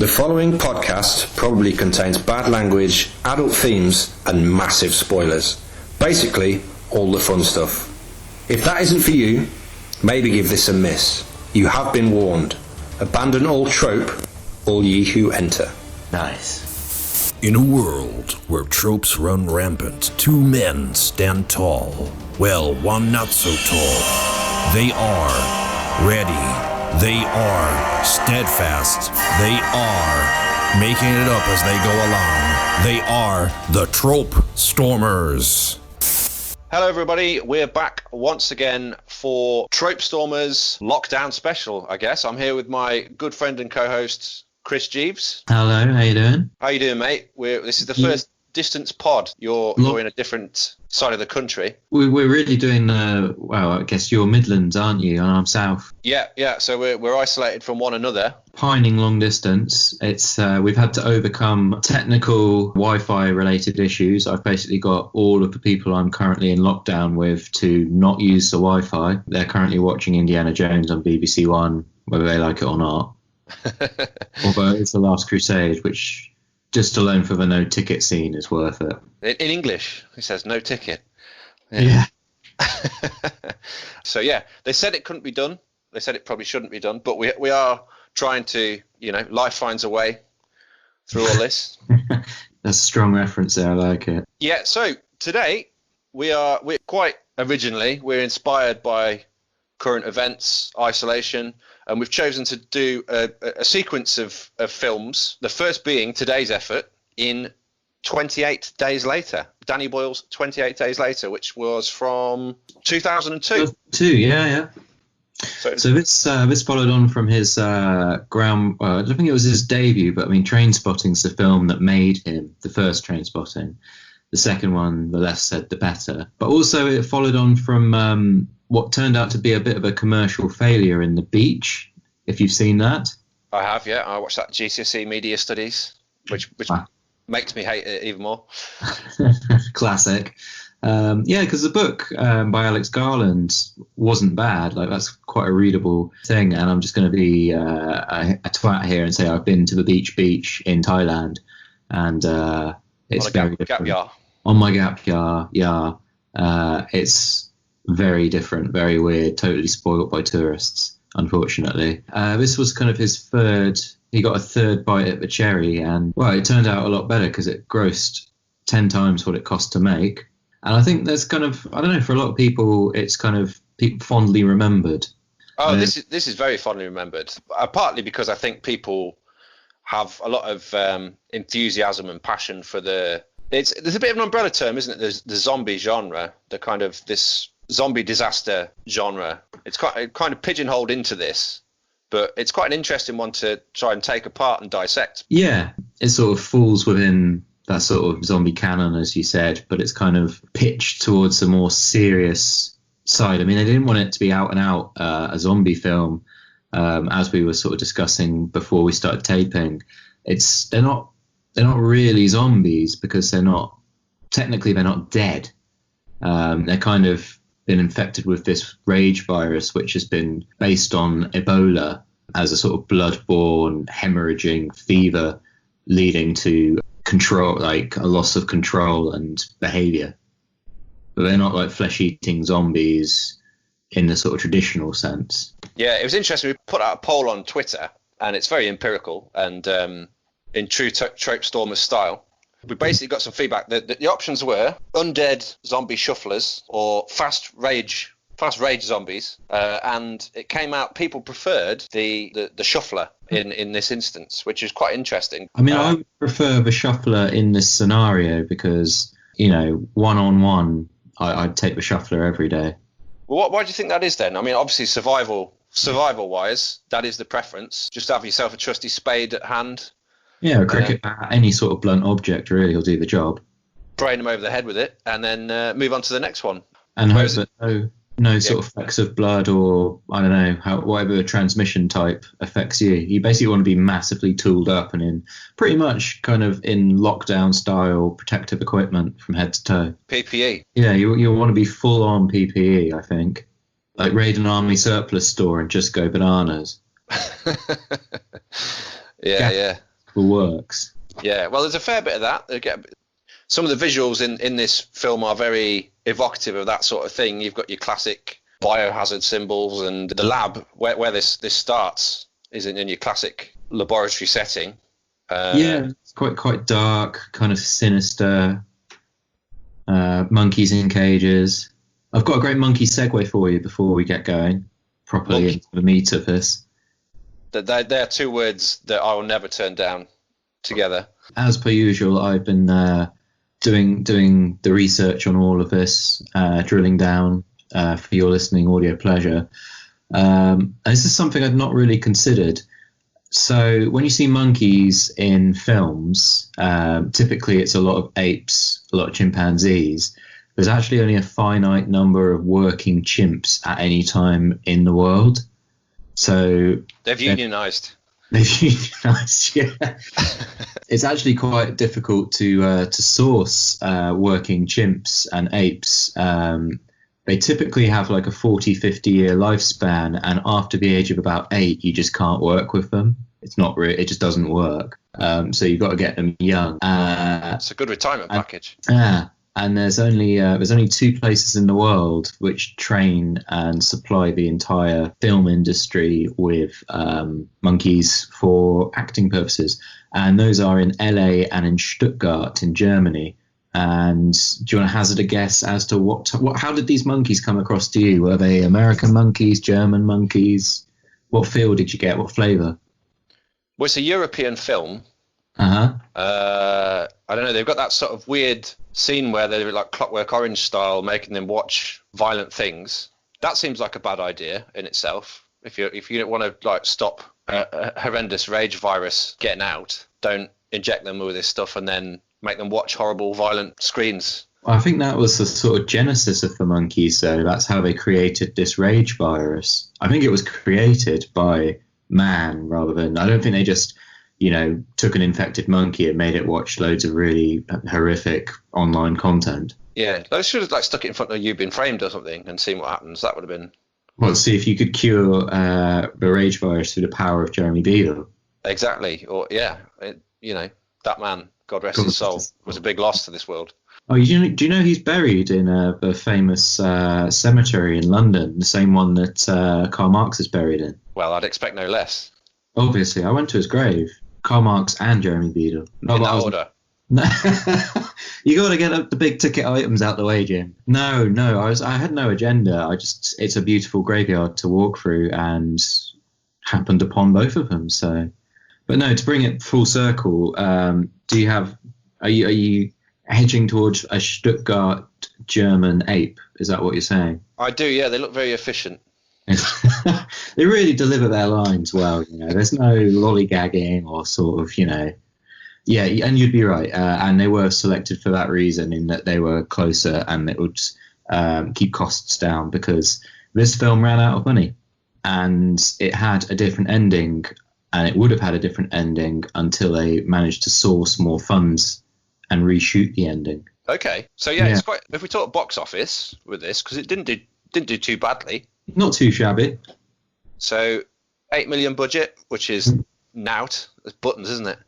The following podcast probably contains bad language, adult themes, and massive spoilers. Basically, all the fun stuff. If that isn't for you, maybe give this a miss. You have been warned. Abandon all trope, all ye who enter. Nice. In a world where tropes run rampant, two men stand tall. Well, one not so tall. They are ready. They are steadfast. They are making it up as they go along. They are the Trope Stormers. Hello everybody, we're back once again for Trope Stormers Lockdown Special, I guess. I'm here with my good friend and co-host, Chris Jeeves. Hello, how you doing? How you doing, mate? This is the first distance pod. You're in a different side of the country. We're really doing, well, I guess you're Midlands, aren't you? And I'm South. Yeah, so we're isolated from one another. Pining long distance. It's we've had to overcome technical Wi-Fi related issues. I've basically got all of the people I'm currently in lockdown with to not use the Wi-Fi. They're currently watching Indiana Jones on BBC One, whether they like it or not. Although it's The Last Crusade, which just alone for the no ticket scene is worth it. In English, it says no ticket. Yeah. So yeah, they said it couldn't be done. They said it probably shouldn't be done, but we are trying to, life finds a way through all this. That's a strong reference there. I like it. Yeah. So today we're inspired by current events, isolation, and we've chosen to do a sequence of films. The first being today's effort in 28 Days Later, Danny Boyle's 28 Days Later, which was from 2002. Yeah. So this followed on from his I don't think it was his debut, but I mean, Trainspotting's the film that made him, the first Trainspotting. The second one, the less said, the better. But also it followed on from what turned out to be a bit of a commercial failure in The Beach, if you've seen that. I have, yeah. I watched that GCSE Media Studies, which makes me hate it even more. Classic. Because the book by Alex Garland wasn't bad. Like, that's quite a readable thing. And I'm just going to be a twat here and say I've been to the beach in Thailand, and it's very different. On my gap year, yeah. It's very different, very weird, totally spoiled by tourists, unfortunately. This was kind of his third. He got a third bite at the cherry, and well, it turned out a lot better because it grossed 10 times what it cost to make. And I think there's kind of, I don't know, for a lot of people, it's kind of people fondly remembered. Oh, this is very fondly remembered. Partly because I think people have a lot of enthusiasm and passion for there's a bit of an umbrella term, isn't it? There's the zombie genre, the kind of this zombie disaster genre. It's kind of pigeonholed into this, but it's quite an interesting one to try and take apart and dissect. Yeah, it sort of falls within that sort of zombie canon, as you said, but it's kind of pitched towards a more serious side. I mean, they didn't want it to be out and out a zombie film, as we were sort of discussing before we started taping. They're not really zombies because they're not dead. They're kind of been infected with this rage virus, which has been based on Ebola as a sort of blood-borne hemorrhaging fever leading to control, like a loss of control and behavior. But they're not like flesh-eating zombies in the sort of traditional sense. Yeah, it was interesting. We put out a poll on Twitter, and it's very empirical and in true Trope Stormers style. We basically got some feedback that the options were undead zombie shufflers or fast rage zombies, and it came out people preferred the shuffler in this instance, which is quite interesting. I mean, I would prefer the shuffler in this scenario because, one-on-one, I'd take the shuffler every day. Well, why do you think that is then? I mean, obviously survival-wise, that is the preference. Just have yourself a trusty spade at hand. Yeah, a cricket bat, any sort of blunt object really will do the job. Brain them over the head with it, and then move on to the next one. And hope that no sort of flecks of blood or, I don't know, whatever transmission type affects you. You basically want to be massively tooled up and in pretty much kind of in lockdown style protective equipment from head to toe. PPE. Yeah, you want to be full on PPE, I think. Like raid an army surplus store and just go bananas. Yeah. works. Yeah, well, there's a fair bit of that. Some of the visuals in this film are very evocative of that sort of thing. You've got your classic biohazard symbols, and the lab where this starts is in your classic laboratory setting. It's quite dark, kind of sinister. Monkeys in cages. I've got a great monkey segue for you before we get going properly into the meat of this. They're two words that I will never turn down together. As per usual, I've been doing the research on all of this, drilling down for your listening audio pleasure. This is something I'd not really considered. So when you see monkeys in films, typically it's a lot of apes, a lot of chimpanzees. There's actually only a finite number of working chimps at any time in the world. So they've unionized. They've unionized, yeah. It's actually quite difficult to source working chimps and apes. They typically have like a 40, 50-year lifespan, and after the age of about 8, you just can't work with them. It's not really, it just doesn't work. So you've got to get them young. It's a good retirement package. And there's only 2 places in the world which train and supply the entire film industry with monkeys for acting purposes, and those are in LA and in Stuttgart in Germany. And do you want to hazard a guess as to how did these monkeys come across to you? Were they American monkeys, German monkeys? What feel did you get? What flavour? Well, it's a European film. I don't know. They've got that sort of weird scene where they're like Clockwork Orange style, making them watch violent things. That seems like a bad idea in itself. If you don't want to like stop a horrendous rage virus getting out, don't inject them with this stuff and then make them watch horrible, violent screens. I think that was the sort of genesis of the monkeys, so that's how they created this rage virus. I think it was created by man rather than... I don't think they just, took an infected monkey and made it watch loads of really horrific online content. Yeah, they should have stuck it in front of You've Been Framed or something and seen what happens. That would have been... Well, see if you could cure the rage virus through the power of Jeremy Beadle. Exactly. Or, that man... God rest his soul, was a big loss to this world. Oh, do you know he's buried in the famous cemetery in London, the same one that Karl Marx is buried in? Well, I'd expect no less. Obviously, I went to his grave. Karl Marx and Jeremy Beadle. In that order? No, you got to get the big ticket items out the way, Jim. No, I had no agenda. It's a beautiful graveyard to walk through, and happened upon both of them. So. But no, to bring it full circle, are you hedging towards a Stuttgart German ape? Is that what you're saying? I do, yeah. They look very efficient. They really deliver their lines well. There's no lollygagging or sort of, Yeah, and you'd be right. And they were selected for that reason, in that they were closer and it would keep costs down, because this film ran out of money and it had a different ending. And it would have had a different ending until they managed to source more funds and reshoot the ending. Okay, so yeah, it's quite. If we talk box office with this, because it didn't do too badly. Not too shabby. So, 8 million budget, which is nout. It's buttons, isn't it?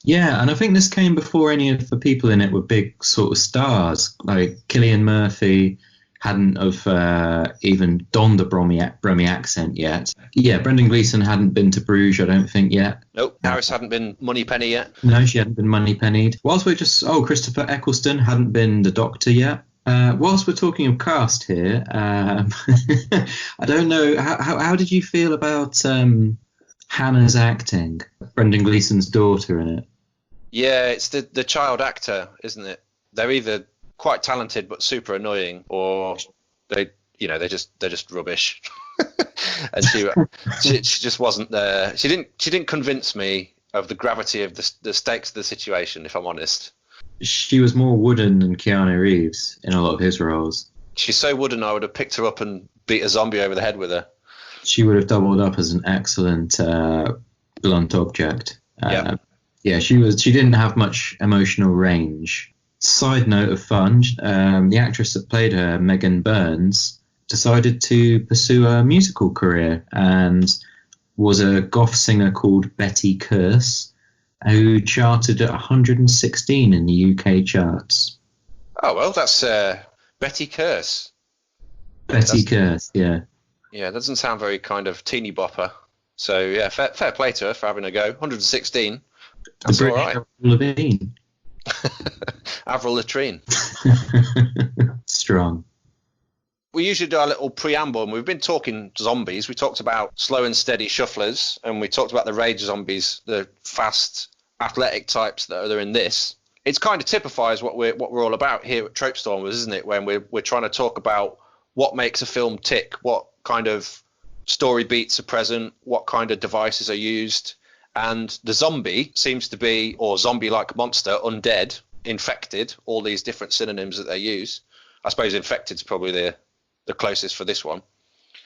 Yeah, and I think this came before any of the people in it were big sort of stars, like Cillian Murphy. Hadn't have even donned a Brummie accent yet. Yeah, Brendan Gleeson hadn't been to Bruges, I don't think, yet. Nope, Harris hadn't been Moneypenny yet. No, she hadn't been Moneypennied. Whilst we're Christopher Eccleston hadn't been the Doctor yet. Whilst we're talking of cast here, I don't know, how did you feel about Hannah's acting? Brendan Gleeson's daughter in it. Yeah, it's the child actor, isn't it? They're either quite talented but super annoying, or they're just rubbish. And she just wasn't there. She didn't convince me of the gravity of the stakes of the situation, if I'm honest. She was more wooden than Keanu Reeves in a lot of his roles. She's so wooden, I would have picked her up and beat a zombie over the head with her. She would have doubled up as an excellent blunt object. Yeah, she didn't have much emotional range. Side note of fun, the actress that played her, Megan Burns, decided to pursue a musical career and was a goth singer called Betty Curse. who charted at 116 in the UK charts. Oh, well, that's Betty Curse. Betty Curse, yeah. Yeah, that doesn't sound very kind of teeny bopper. So, yeah, fair play to her for having a go. 116. That's The all British right. Avril Lavigne. Avril Latrine. Strong. We usually do our little preamble, and we've been talking zombies. We talked about slow and steady shufflers, and we talked about the rage zombies, the fast, athletic types that are in this. It's kind of typifies what we're all about here at Trope Stormers, isn't it? When we're trying to talk about what makes a film tick, what kind of story beats are present, what kind of devices are used, and the zombie seems to be, or zombie-like monster, undead, infected, all these different synonyms that they use. I suppose infected's probably the closest for this one.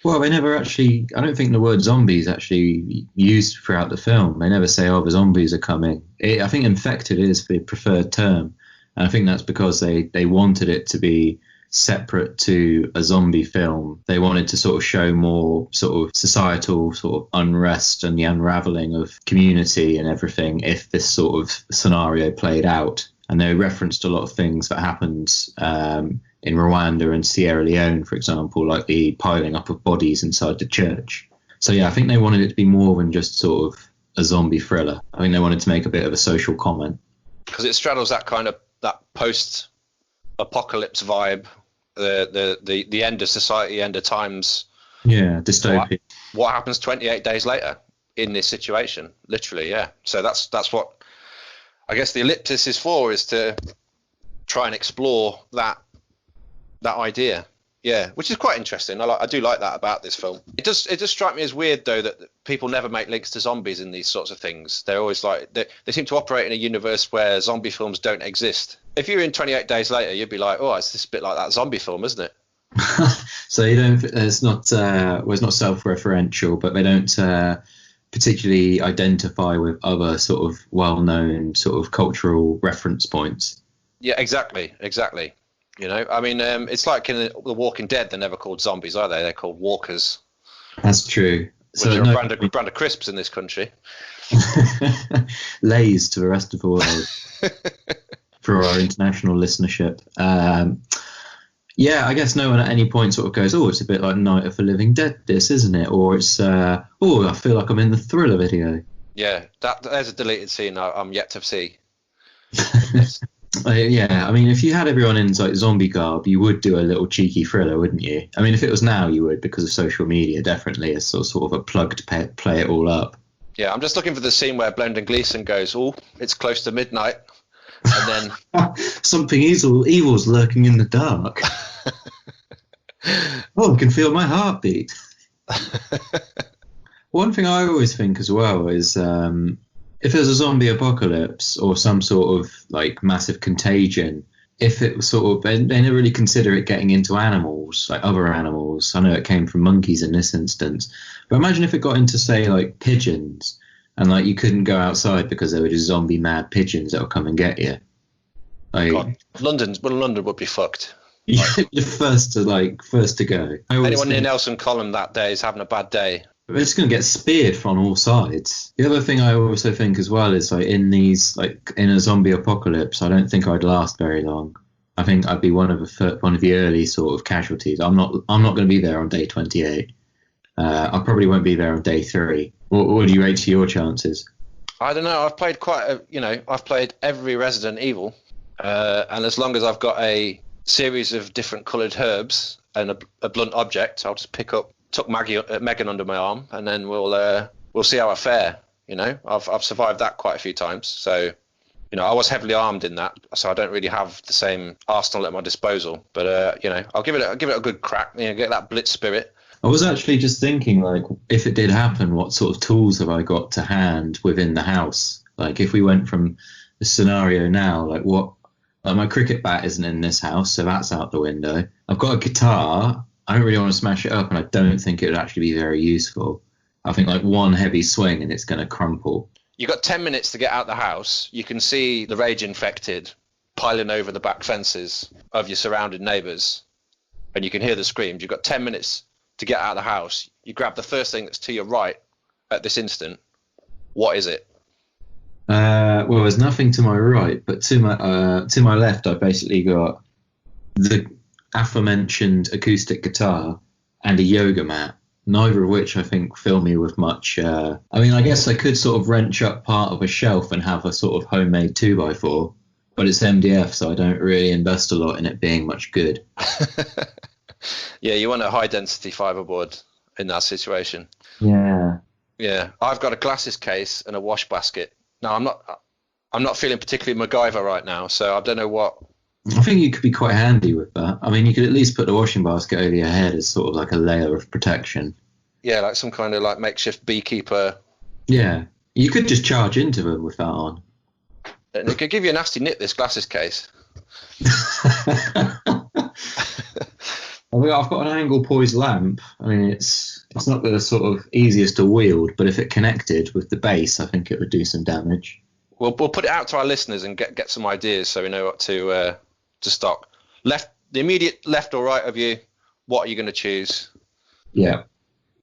Well, they never actually, I don't think the word zombies actually used throughout the film. They never say, oh, the zombies are coming. I think infected is the preferred term. And I think that's because they wanted it to be separate to a zombie film. They wanted to sort of show more sort of societal sort of unrest and the unraveling of community and everything if this sort of scenario played out. And they referenced a lot of things that happened in Rwanda and Sierra Leone, for example, like the piling up of bodies inside the church. So, yeah, I think they wanted it to be more than just sort of a zombie thriller. I think they wanted to make a bit of a social comment. Because it straddles that kind of that post-apocalypse vibe, the end of society, end of times. Yeah, dystopia. What happens 28 days later in this situation? Literally, yeah. So that's what I guess the ellipsis is for, is to try and explore that idea. Yeah, which is quite interesting. I do like that about this film. It does strike me as weird, though, that people never make links to zombies in these sorts of things. They're always like, they seem to operate in a universe where zombie films don't exist. If you're in 28 Days Later, you'd be like, oh, it's this bit like that zombie film, isn't it? So you don't, it's not self-referential, but they don't particularly identify with other sort of well-known sort of cultural reference points. Yeah, exactly. You know, I mean, it's like in The Walking Dead, they're never called zombies, are they? They're called walkers. That's true. Which are a brand of crisps in this country. Lays to the rest of the world for our international listenership. Yeah, I guess no one at any point sort of goes, oh, it's a bit like Night of the Living Dead, this, isn't it? Or it's, I feel like I'm in the Thriller video. Yeah, there's a deleted scene I'm yet to see. Yeah, I mean, if you had everyone in like zombie garb, you would do a little cheeky thriller, wouldn't you? I mean, if it was now, you would, because of social media, definitely. It's sort of a plug to play it all up. Yeah, I'm just looking for the scene where Brendan Gleeson goes, oh, it's close to midnight. And then something evil's lurking in the dark. Oh, I can feel my heartbeat. One thing I always think as well is if there's a zombie apocalypse or some sort of like massive contagion, if it was sort of, they never really consider it getting into animals, like other animals. I know it came from monkeys in this instance, but imagine if it got into, say, like pigeons, and like you couldn't go outside because there were just zombie mad pigeons that would come and get you. Like, God, London would be fucked. The first to go. Anyone near Nelson Column that day is having a bad day. It's just going to get speared from all sides. The other thing I also think as well is like in a zombie apocalypse, I don't think I'd last very long. I think I'd be one of the early sort of casualties. I'm not going to be there on day 28. I probably won't be there on day 3. What do you rate to your chances? I don't know. I've played I've played every Resident Evil, and as long as I've got a series of different coloured herbs and a blunt object, I'll just tuck Megan under my arm, and then we'll see how I fare. You know, I've survived that quite a few times, so you know I was heavily armed in that, so I don't really have the same arsenal at my disposal. But you know, I'll give it a good crack. You know, get that blitz spirit. I was actually just thinking, like, if it did happen, what sort of tools have I got to hand within the house? Like, if we went from the scenario now, like my cricket bat isn't in this house, so that's out the window. I've got a guitar. I don't really want to smash it up, and I don't think it would actually be very useful. I think like one heavy swing and it's going to crumple. You've got 10 minutes to get out the house. You can see the rage infected piling over the back fences of your surrounding neighbours, and you can hear the screams. You've got 10 minutes to get out of the house. You grab the first thing that's to your right at this instant. What is it? Well, there's nothing to my right, but to my left, I've basically got the aforementioned acoustic guitar and a yoga mat. Neither of which I think fill me with much. I mean, I guess I could sort of wrench up part of a shelf and have a sort of homemade 2x4, but it's MDF, so I don't really invest a lot in it being much good. Yeah, you want a high density fiberboard in that situation. Yeah. Yeah, I've got a glasses case and a wash basket. Now I'm not feeling particularly MacGyver right now, so I don't know what. I think you could be quite handy with that. I mean, you could at least put the washing basket over your head as sort of like a layer of protection. Yeah, like some kind of like makeshift beekeeper. Yeah, you could just charge into them with that on. And it could give you a nasty nip, this glasses case. I've got an angle poised lamp. I mean, it's not the sort of easiest to wield, but if it connected with the base, I think it would do some damage. We'll put it out to our listeners and get some ideas so we know what to stock. The immediate left or right of you, what are you going to choose? Yeah.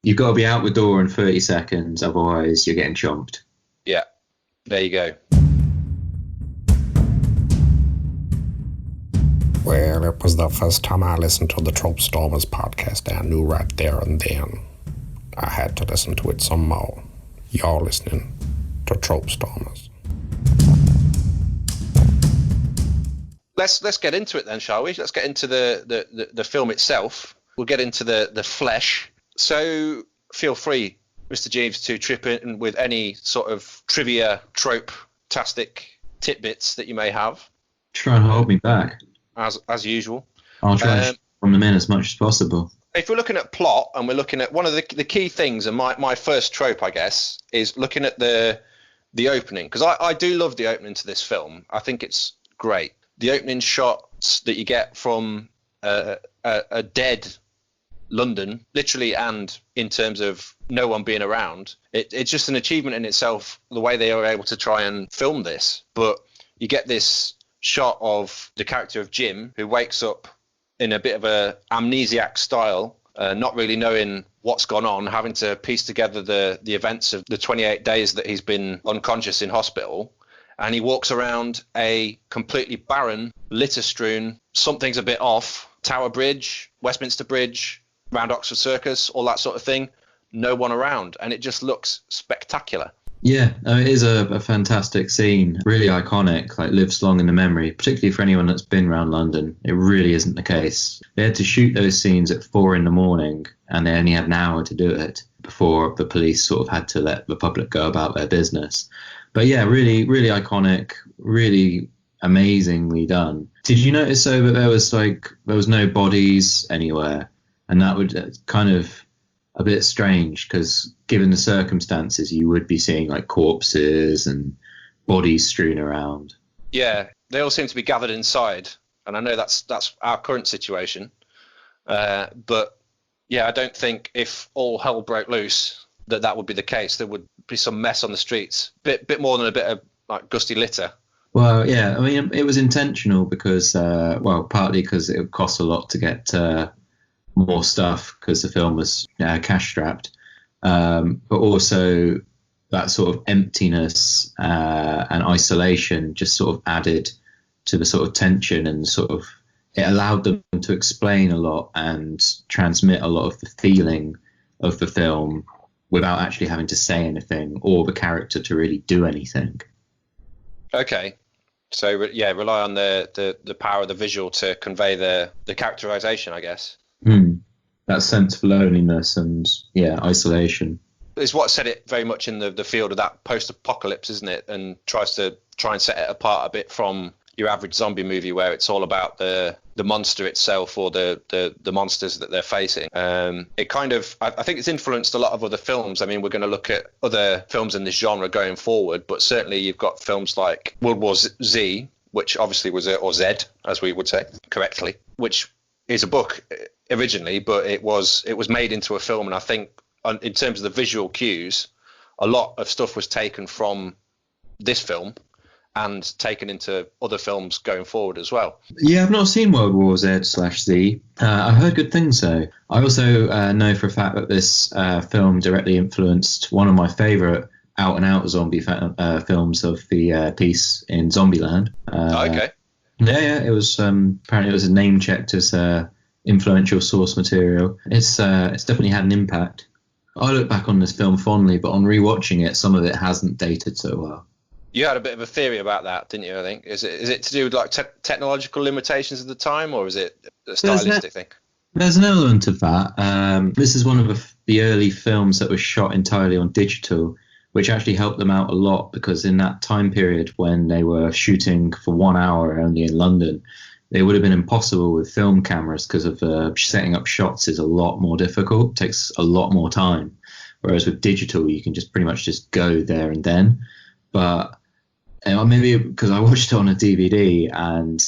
You've got to be out the door in 30 seconds, otherwise you're getting chomped. Yeah, there you go. Well, it was the first time I listened to the Trope Stormers podcast, and I knew right there and then I had to listen to it some more. Y'all listening to Trope Stormers. Let's get into it then, shall we? Let's get into the film itself. We'll get into the flesh. So feel free, Mr. Jeeves, to trip in with any sort of trivia, trope-tastic tidbits that you may have. Try and hold me back. As usual. I'll try to from them in as much as possible. If we're looking at plot and we're looking at one of the key things, and my first trope, I guess, is looking at the opening, because I do love the opening to this film. I think it's great. The opening shots that you get from a dead London, literally, and in terms of no one being around, it's just an achievement in itself, the way they are able to try and film this. But you get this shot of the character of Jim, who wakes up in a bit of a amnesiac style, not really knowing what's gone on, having to piece together the events of the 28 days that he's been unconscious in hospital. And he walks around a completely barren, litter-strewn, something's a bit off, Tower Bridge, Westminster Bridge, round Oxford Circus, all that sort of thing. No one around, and it just looks spectacular. Yeah, it is a fantastic scene, really iconic, like lives long in the memory, particularly for anyone that's been around London. It really isn't the case. They had to shoot those scenes at 4 a.m, and they only had an hour to do it before the police sort of had to let the public go about their business. But yeah, really, really iconic, really amazingly done. Did you notice though that there was no bodies anywhere, and that would kind of a bit strange, because given the circumstances, you would be seeing like corpses and bodies strewn around. Yeah, they all seem to be gathered inside, and I know that's our current situation. But yeah, I don't think if all hell broke loose that would be the case. There would be some mess on the streets, bit more than a bit of like gusty litter. Well, yeah, I mean, it was intentional because, partly because it would cost a lot to get more stuff because the film was cash strapped, but also that sort of emptiness and isolation just sort of added to the sort of tension, and sort of it allowed them to explain a lot and transmit a lot of the feeling of the film without actually having to say anything or the character to really do anything. Okay. So, yeah, rely on the power of the visual to convey the characterization, I guess. That sense of loneliness and, isolation. It's what set it very much in the field of that post-apocalypse, isn't it? And tries to set it apart a bit from your average zombie movie where it's all about the monster itself or the monsters that they're facing. It kind of, I think it's influenced a lot of other films. I mean, we're going to look at other films in this genre going forward, but certainly you've got films like World War Z, which obviously was or Z, as we would say correctly, which is a book originally, but it was made into a film. And I think in terms of the visual cues, a lot of stuff was taken from this film and taken into other films going forward as well. Yeah, I've not seen World War Z/Z. I've heard good things though. I also know for a fact that this film directly influenced one of my favourite out and out zombie films of the piece in Zombieland. Okay. Yeah, it was apparently it was name checked as influential source material. It's definitely had an impact. I look back on this film fondly, but on rewatching it, some of it hasn't dated so well. You had a bit of a theory about that, didn't you? I think is it to do with like technological limitations at the time, or is it a stylistic thing? There's an element of that. This is one of the early films that was shot entirely on digital, which actually helped them out a lot, because in that time period when they were shooting for 1 hour only in London, it would have been impossible with film cameras, because of setting up shots is a lot more difficult. It takes a lot more time. Whereas with digital, you can just pretty much just go there and then. But maybe because I watched it on a DVD, and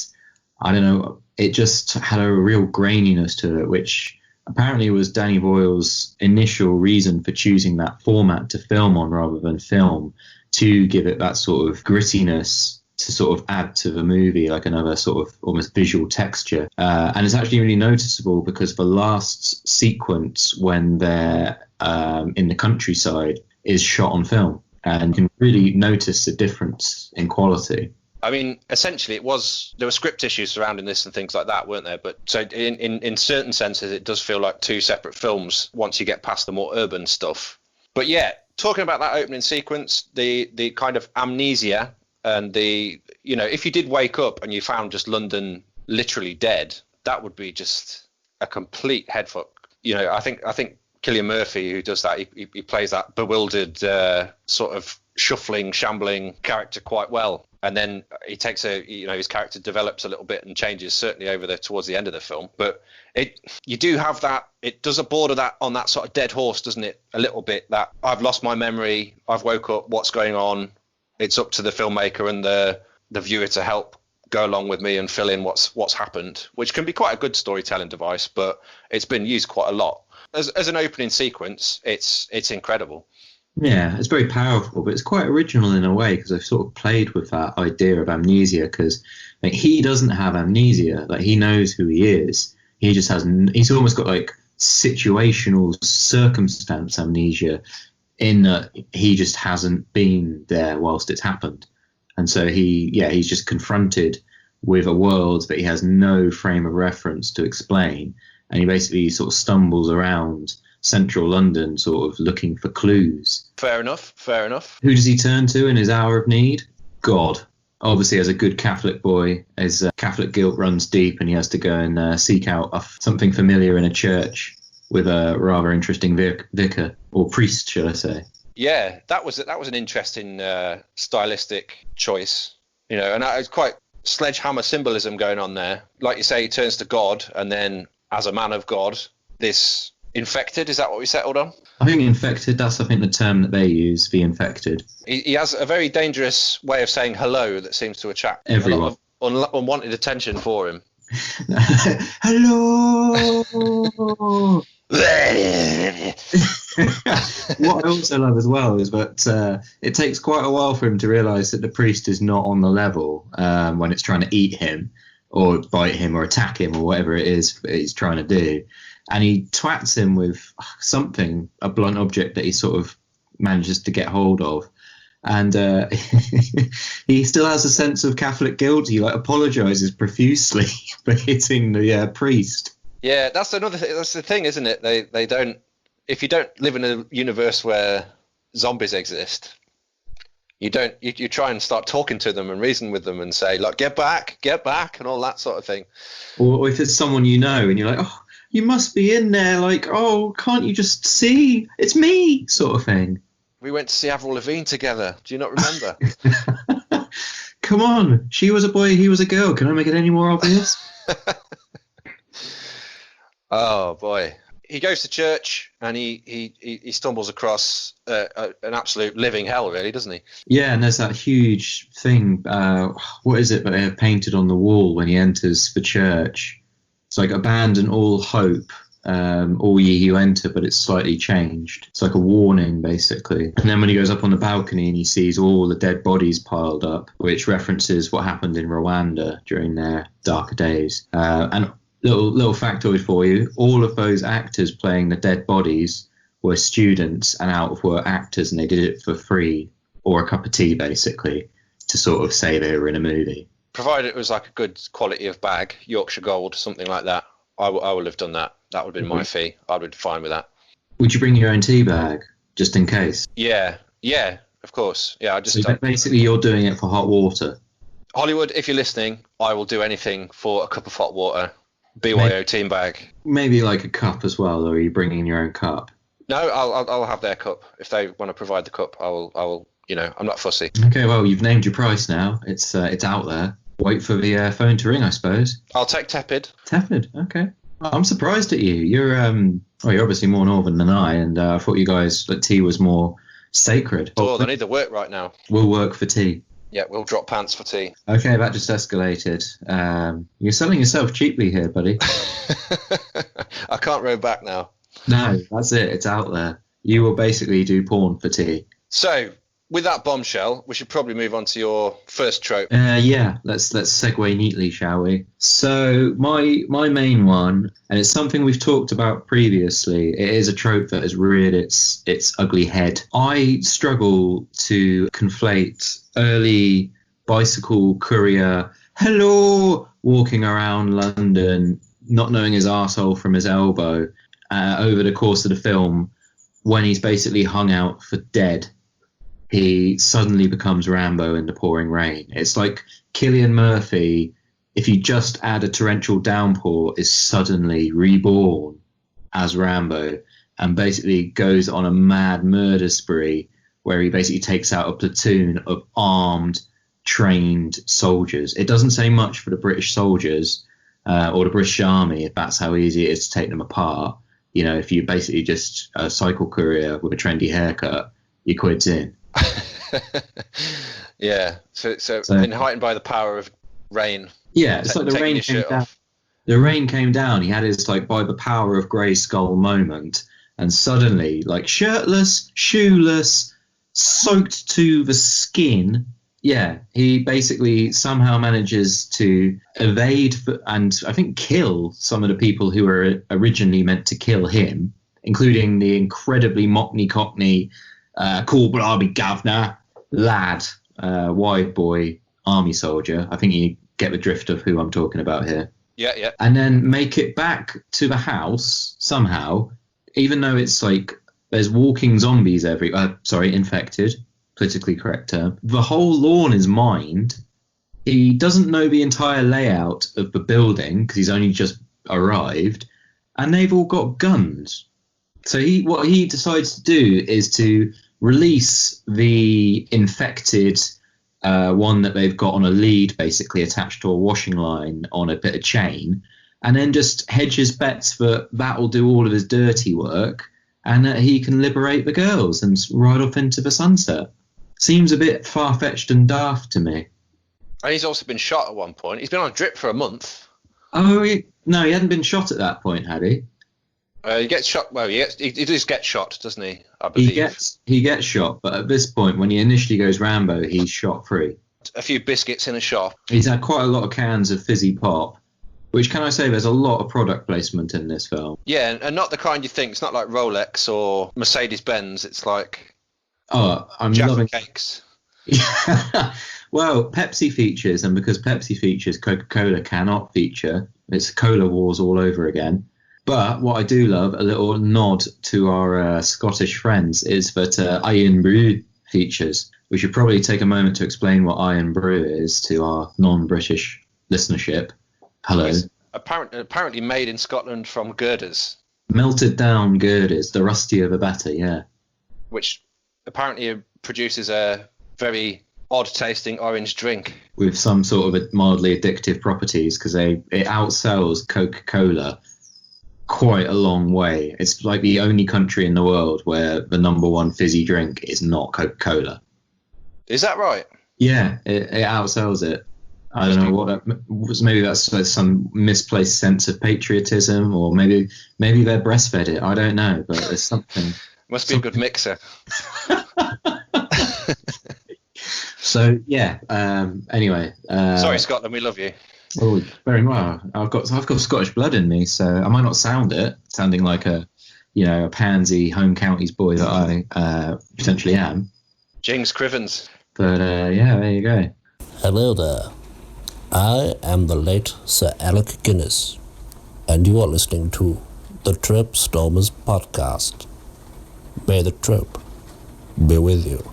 I don't know, it just had a real graininess to it, which apparently was Danny Boyle's initial reason for choosing that format to film on rather than film, to give it that sort of grittiness, to sort of add to the movie, like another sort of almost visual texture. And it's actually really noticeable, because the last sequence when they're in the countryside is shot on film, and you can really notice the difference in quality. I mean, essentially, there were script issues surrounding this and things like that, weren't there? But so in certain senses, it does feel like two separate films once you get past the more urban stuff. But yeah, talking about that opening sequence, the kind of amnesia, and if you did wake up and you found just London literally dead, that would be just a complete headfuck. I think Cillian Murphy, who does that, he plays that bewildered sort of shuffling, shambling character quite well. And then he takes his character develops a little bit and changes, certainly towards the end of the film. But you do have that, it does a border that on that sort of dead horse, doesn't it? A little bit, that I've lost my memory, I've woke up, what's going on? It's up to the filmmaker and the viewer to help go along with me and fill in what's happened, which can be quite a good storytelling device, but it's been used quite a lot. As an opening sequence, it's incredible. Yeah, it's very powerful, but it's quite original in a way, because I've sort of played with that idea of amnesia, because he doesn't have amnesia. Like, he knows who he is. He just he's almost got like situational circumstance amnesia, in that he just hasn't been there whilst it's happened. And so he's just confronted with a world that he has no frame of reference to explain. And he basically sort of stumbles around central London, sort of looking for clues. Fair enough. Who does he turn to in his hour of need? God. Obviously, as a good Catholic boy, his Catholic guilt runs deep, and he has to go and seek out something familiar in a church with a rather interesting vicar, or priest, should I say. Yeah, that was an interesting stylistic choice, and that was quite sledgehammer symbolism going on there. Like you say, he turns to God, and then as a man of God, this infected, is that what we settled on? I think infected, that's the term that they use, the infected. He has a very dangerous way of saying hello that seems to attract everyone. A lot of unwanted attention for him. Hello! What I also love as well is that it takes quite a while for him to realise that the priest is not on the level when it's trying to eat him or bite him or attack him or whatever it is that he's trying to do. And he twats him with something, a blunt object that he sort of manages to get hold of. And he still has a sense of Catholic guilt. He apologises profusely for hitting the priest. Yeah, that's another thing. That's the thing, isn't it? They don't. If you don't live in a universe where zombies exist, you don't. You try and start talking to them and reason with them and say, "Look, get back," and all that sort of thing. Or if it's someone you know and you're like, "Oh, you must be in there." Like, "Oh, can't you just see? It's me," sort of thing. We went to see Avril Lavigne together. Do you not remember? Come on, she was a boy, he was a girl. Can I make it any more obvious? Oh boy, he goes to church and he stumbles across an absolute living hell, really, doesn't he? Yeah, and there's that huge thing. What is it that they have painted on the wall when he enters the church? It's like, abandon all hope, all ye who enter, but it's slightly changed. It's like a warning, basically. And then when he goes up on the balcony and he sees all the dead bodies piled up, which references what happened in Rwanda during their darker days. And little factoid for you, all of those actors playing the dead bodies were students and out of work actors, and they did it for free or a cup of tea, basically, to sort of say they were in a movie. Provided it was like a good quality of bag, Yorkshire Gold, something like that, I would have done that. That would have been my fee. I would be fine with that. Would you bring your own tea bag, just in case? Yeah, of course. Yeah, Basically, you're doing it for hot water. Hollywood, if you're listening, I will do anything for a cup of hot water. BYO team bag. Maybe like a cup as well, or are you bringing your own cup? No, I'll have their cup. If they want to provide the cup, I will. I'm not fussy. Okay, well, you've named your price now. It's out there. Wait for the phone to ring, I suppose. I'll take tepid. Tepid, okay. I'm surprised at you. You're obviously more northern than I, and I thought you guys that tea was more sacred. Oh, they need the work right now. We'll work for tea. Yeah, we'll drop pants for tea. Okay, that just escalated. You're selling yourself cheaply here, buddy. I can't row back now. No, that's it. It's out there. You will basically do porn for tea. So, with that bombshell, we should probably move on to your first trope. Yeah, let's segue neatly, shall we? So my main one, and it's something we've talked about previously. It is a trope that has reared its ugly head. I struggle to conflate early bicycle courier, hello, walking around London, not knowing his arsehole from his elbow, over the course of the film, when he's basically hung out for dead. He suddenly becomes Rambo in the pouring rain. It's like Cillian Murphy, if you just add a torrential downpour, is suddenly reborn as Rambo and basically goes on a mad murder spree where he basically takes out a platoon of armed, trained soldiers. It doesn't say much for the British soldiers or the British Army, if that's how easy it is to take them apart. If you basically just a cycle courier with a trendy haircut, your quid's in. Yeah, so been heightened by the power of rain. Yeah, it's like the rain came down. The rain came down. He had his by the power of Grey Skull moment, and suddenly, shirtless, shoeless, soaked to the skin. Yeah, he basically somehow manages to evade and I think kill some of the people who were originally meant to kill him, including the incredibly mockney cockney. Cool blobby governor, lad, wide boy, army soldier. I think you get the drift of who I'm talking about here. Yeah. And then make it back to the house somehow, even though it's there's walking zombies infected, politically correct term. The whole lawn is mined. He doesn't know the entire layout of the building because he's only just arrived, and they've all got guns. So what he decides to do is to release the infected one that they've got on a lead, basically attached to a washing line on a bit of chain, and then just hedge his bets that will do all of his dirty work and that he can liberate the girls and ride off into the sunset. Seems a bit far-fetched and daft to me. And he's also been shot at one point. He's been on drip for a month. Oh, no, he hadn't been shot at that point, had he? He gets shot. Well, he does get shot, doesn't he? I believe he gets shot, but at this point, when he initially goes Rambo, he's shot free. A few biscuits in a shop. He's had quite a lot of cans of fizzy pop, which, can I say, there's a lot of product placement in this film. Yeah, and not the kind you think. It's not like Rolex or Mercedes-Benz. It's like I'm Jaffa loving cakes. Well, Pepsi features, and because Pepsi features, Coca-Cola cannot feature. It's Cola Wars all over again. But what I do love, a little nod to our Scottish friends, is that Iron Brew features. We should probably take a moment to explain what Iron Brew is to our non-British listenership. Hello. It's apparently made in Scotland from girders. Melted down girders, the rustier the better, yeah. Which apparently produces a very odd-tasting orange drink. With some sort of mildly addictive properties, because it outsells Coca-Cola quite a long way. It's like the only country in the world where the number one fizzy drink is not Coca-Cola. Is that right? Yeah, it outsells it. I don't know what that was. Maybe that's some misplaced sense of patriotism, or maybe they're breastfed it. I don't know, but there's something. Must be a good mixer. So yeah. Anyway. Sorry, Scotland, we love you. Oh, very well. I've got Scottish blood in me, so I might not sounding like a a pansy home counties boy that I potentially am. Jings Crivens. But yeah, there you go. Hello there. I am the late Sir Alec Guinness, and you are listening to the Trope Stormers podcast. May the trope be with you.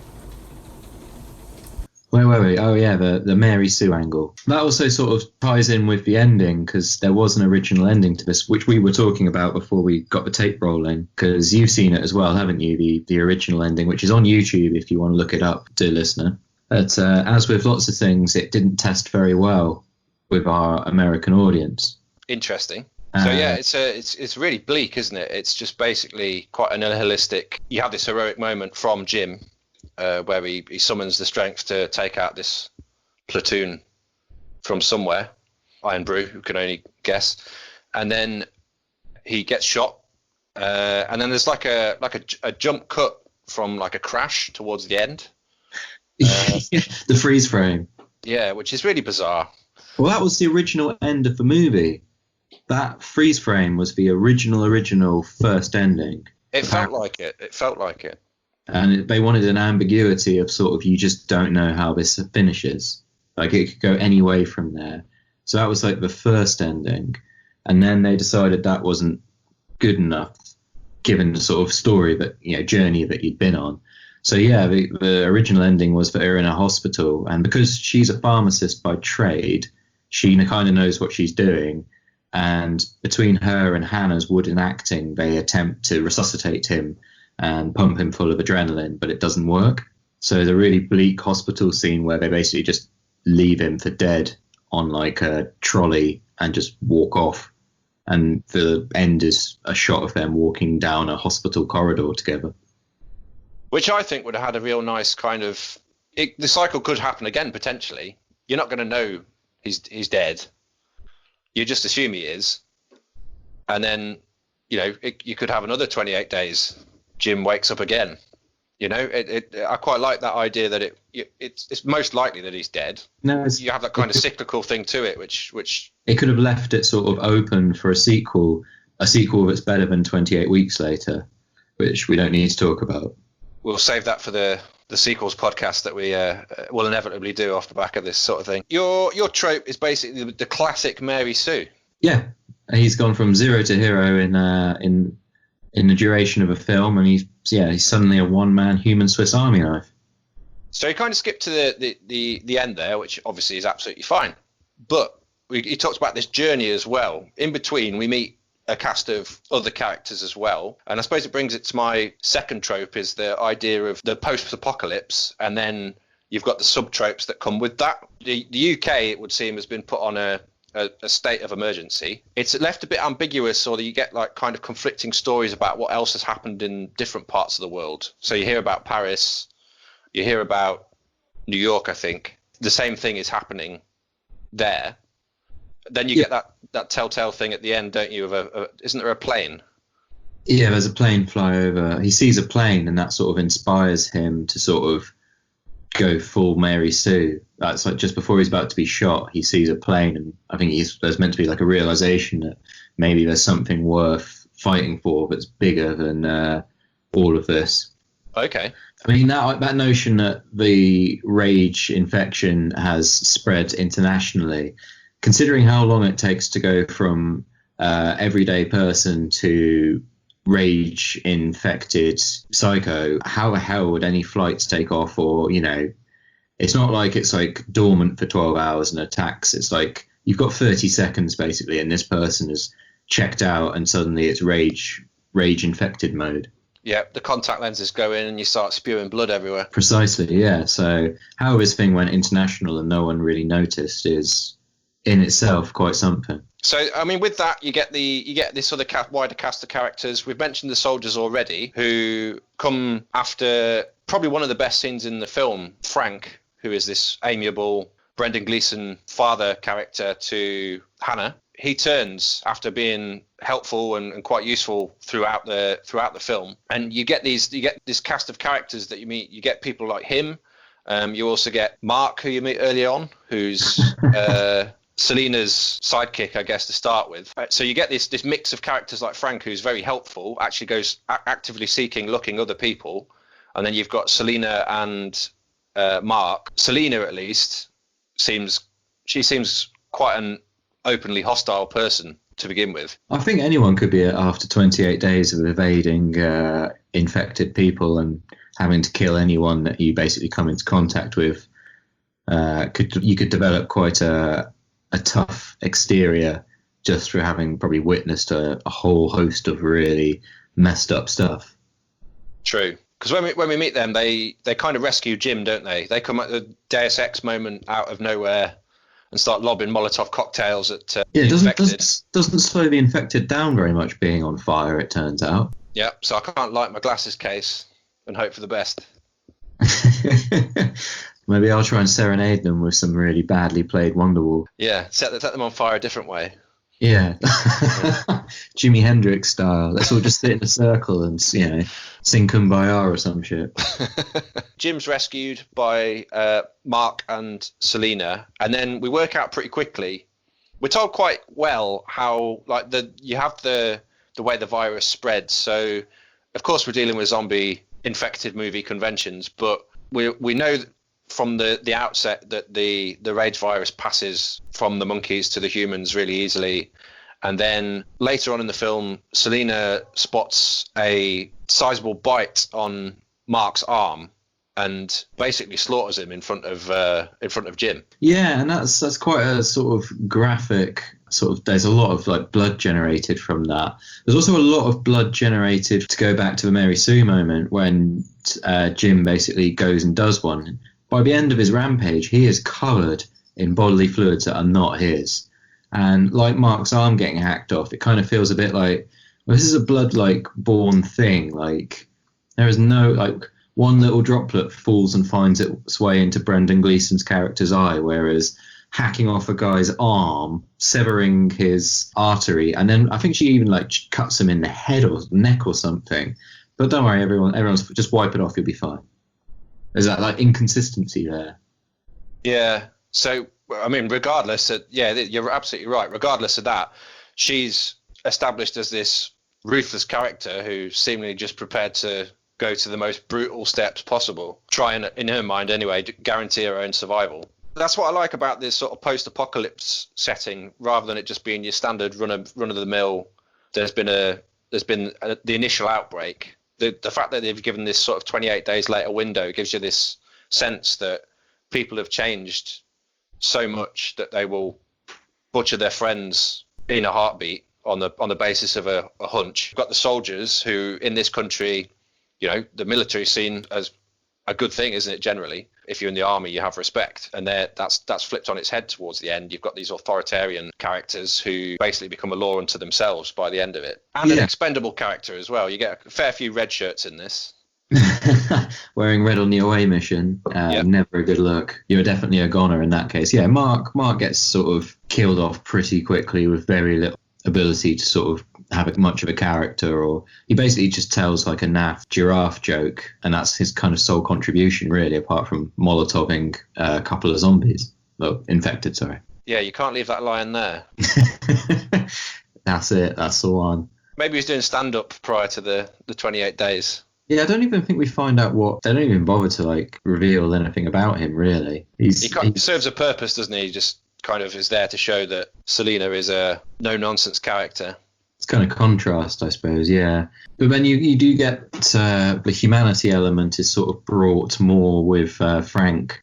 Wait. Oh, yeah, the Mary Sue angle. That also sort of ties in with the ending, because there was an original ending to this, which we were talking about before we got the tape rolling, because you've seen it as well, haven't you? The original ending, which is on YouTube if you want to look it up, dear listener. But as with lots of things, it didn't test very well with our American audience. Interesting. So yeah, it's really bleak, isn't it? It's just basically quite a nihilistic. You have this heroic moment from Jim, where he summons the strength to take out this platoon from somewhere, Iron Brew, who can only guess, and then he gets shot, and then there's like a jump cut from like a crash towards the end. The freeze frame. Yeah, which is really bizarre. Well, that was the original end of the movie. That freeze frame was the original first ending. It felt like it. And they wanted an ambiguity of sort of, you just don't know how this finishes. Like, it could go any way from there. So that was like the first ending. And then they decided that wasn't good enough, given the sort of story that, journey that you'd been on. So yeah, the original ending was that they're in a hospital. And because she's a pharmacist by trade, she kind of knows what she's doing. And between her and Hannah's wooden acting, they attempt to resuscitate him and pump him full of adrenaline, but it doesn't work. So the really bleak hospital scene where they basically just leave him for dead on like a trolley and just walk off. And the end is a shot of them walking down a hospital corridor together. Which I think would have had a real nice kind of... the cycle could happen again, potentially. You're not going to know he's dead. You just assume he is. And then, you could have another 28 days. Jim wakes up again. I quite like that idea that it's most likely that he's dead. No, you have that kind of cyclical thing to it, which it could have left it sort of open for a sequel that's better than 28 weeks later, which we don't need to talk about. We'll save that for the sequels podcast that we will inevitably do off the back of this sort of thing. Your trope is basically the classic Mary Sue. Yeah, he's gone from zero to hero in the duration of a film, and he's suddenly a one-man human Swiss Army knife. So he kind of skipped to the end there, which obviously is absolutely fine. But he talks about this journey as well. In between, we meet a cast of other characters as well. And I suppose it brings it to my second trope, is the idea of the post-apocalypse, and then you've got the sub-tropes that come with that. The UK, it would seem, has been put on a state of emergency. It's left a bit ambiguous, or you get like kind of conflicting stories about what else has happened in different parts of the world. So you hear about Paris, you hear about New York, I think. The same thing is happening there. Then you get that telltale thing at the end, don't you, of isn't there a plane? Yeah, there's a plane fly over. He sees a plane, and that sort of inspires him to sort of go full Mary Sue. That's like just before he's about to be shot, he sees a plane, and I think there's meant to be like a realization that maybe there's something worth fighting for that's bigger than all of this. Okay. I mean, that notion that the rage infection has spread internationally, considering how long it takes to go from everyday person to rage infected psycho, how the hell would any flights take off? Or, it's not like it's like dormant for 12 hours and attacks. It's like you've got 30 seconds basically, and this person is checked out, and suddenly it's rage infected mode. Yeah, the contact lenses go in and you start spewing blood everywhere. Precisely, yeah. So how this thing went international and no one really noticed is in itself quite something. So, I mean, with that, you get this other wider cast of characters. We've mentioned the soldiers already, who come after probably one of the best scenes in the film, Frank, who is this amiable Brendan Gleeson father character to Hannah. He turns after being helpful and quite useful throughout the film, and you get this cast of characters that you meet. You get people like him. You also get Mark, who you meet early on, who's Selena's sidekick, I guess, to start with. So you get this mix of characters like Frank, who's very helpful, actually goes actively seeking, looking other people. And then you've got Selena and Mark. Selena, at least, seems quite an openly hostile person to begin with. I think anyone could be, after 28 days of evading infected people and having to kill anyone that you basically come into contact with, you could develop quite a tough exterior just through having probably witnessed a whole host of really messed up stuff. True. Because when we meet them, they kind of rescue Jim, don't they? They come at the Deus Ex moment out of nowhere and start lobbing Molotov cocktails at the infected. Doesn't slow the infected down very much being on fire, it turns out. Yeah, so I can't light my glasses case and hope for the best. Maybe I'll try and serenade them with some really badly played Wonderwall. Yeah, set them on fire a different way. Yeah. Jimi Hendrix style. Let's all just sit in a circle and, sing Kumbaya or some shit. Jim's rescued by Mark and Selena, and then we work out pretty quickly. We're told quite well how, like, you have the way the virus spreads. So, of course, we're dealing with zombie infected movie conventions, but we know from the outset that the rage virus passes from the monkeys to the humans really easily. And then later on in the film, Selena spots a sizable bite on Mark's arm and basically slaughters him in front of Jim. Yeah, and that's quite a sort of graphic there's a lot of like blood generated from that. There's also a lot of blood generated, to go back to the Mary Sue moment, when Jim basically goes and does one. By the end of his rampage, he is covered in bodily fluids that are not his. And like Mark's arm getting hacked off, it kind of feels a bit like, well, this is a blood-like born thing. Like, there is no, like, one little droplet falls and finds its way into Brendan Gleeson's character's eye, whereas hacking off a guy's arm, severing his artery, and then I think she even like cuts him in the head or neck or something. But don't worry, everyone's just wipe it off, you'll be fine. There's that like inconsistency there. Yeah. So I mean, regardless, you're absolutely right. Regardless of that, she's established as this ruthless character who's seemingly just prepared to go to the most brutal steps possible, trying, in her mind anyway, to guarantee her own survival. That's what I like about this sort of post-apocalypse setting, rather than it just being your standard run-of-the-mill. There's been the initial outbreak. The fact that they've given this sort of 28 days later window gives you this sense that people have changed so much that they will butcher their friends in a heartbeat on the basis of a hunch. You've got the soldiers who, in this country, the military is seen as a good thing, isn't it, generally? If you're in the army, you have respect. And that's flipped on its head towards the end. You've got these authoritarian characters who basically become a law unto themselves by the end of it. And an expendable character as well. You get a fair few red shirts in this. Wearing red on the away mission, never a good look. You're definitely a goner in that case. Yeah, Mark gets sort of killed off pretty quickly with very little ability to sort of have much of a character, or he basically just tells like a naff giraffe joke, and that's his kind of sole contribution really, apart from molotoving a couple of zombies. Infected, sorry. Yeah, you can't leave that line there. That's it, that's the one. Maybe he's doing stand-up prior to the 28 days. Yeah, I don't even think we find out they don't even bother to like reveal anything about him really. He serves a purpose, doesn't he? He just kind of is there to show that Selena is a no-nonsense character. It's kind of contrast, I suppose, yeah. But then you do get the humanity element is sort of brought more with Frank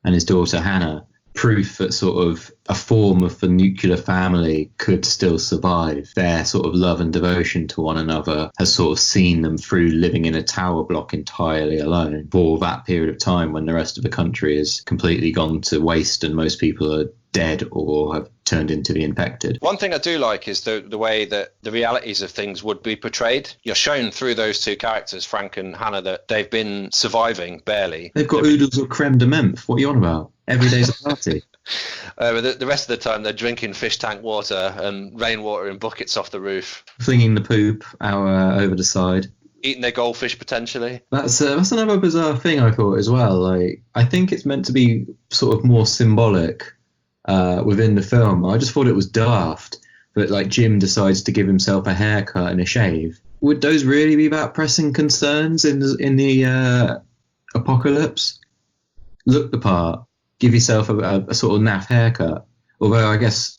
and his daughter Hannah. Proof that sort of a form of the nuclear family could still survive. Their sort of love and devotion to one another has sort of seen them through living in a tower block entirely alone for that period of time when the rest of the country has completely gone to waste and most people are dead or have turned into the infected. One thing I do like is the way that the realities of things would be portrayed. You're shown through those two characters, Frank and Hannah, that they've been surviving barely. They've got oodles of creme de menthe. What are you on about? Every day's a party. The rest of the time they're drinking fish tank water and rainwater in buckets off the roof. Flinging the poop out over the side. Eating their goldfish potentially. That's another bizarre thing I thought as well. Like, I think it's meant to be sort of more symbolic within the film. I just thought it was daft that like Jim decides to give himself a haircut and a shave. Would those really be about pressing concerns in the apocalypse? Look the part, give yourself a sort of naff haircut. Although I guess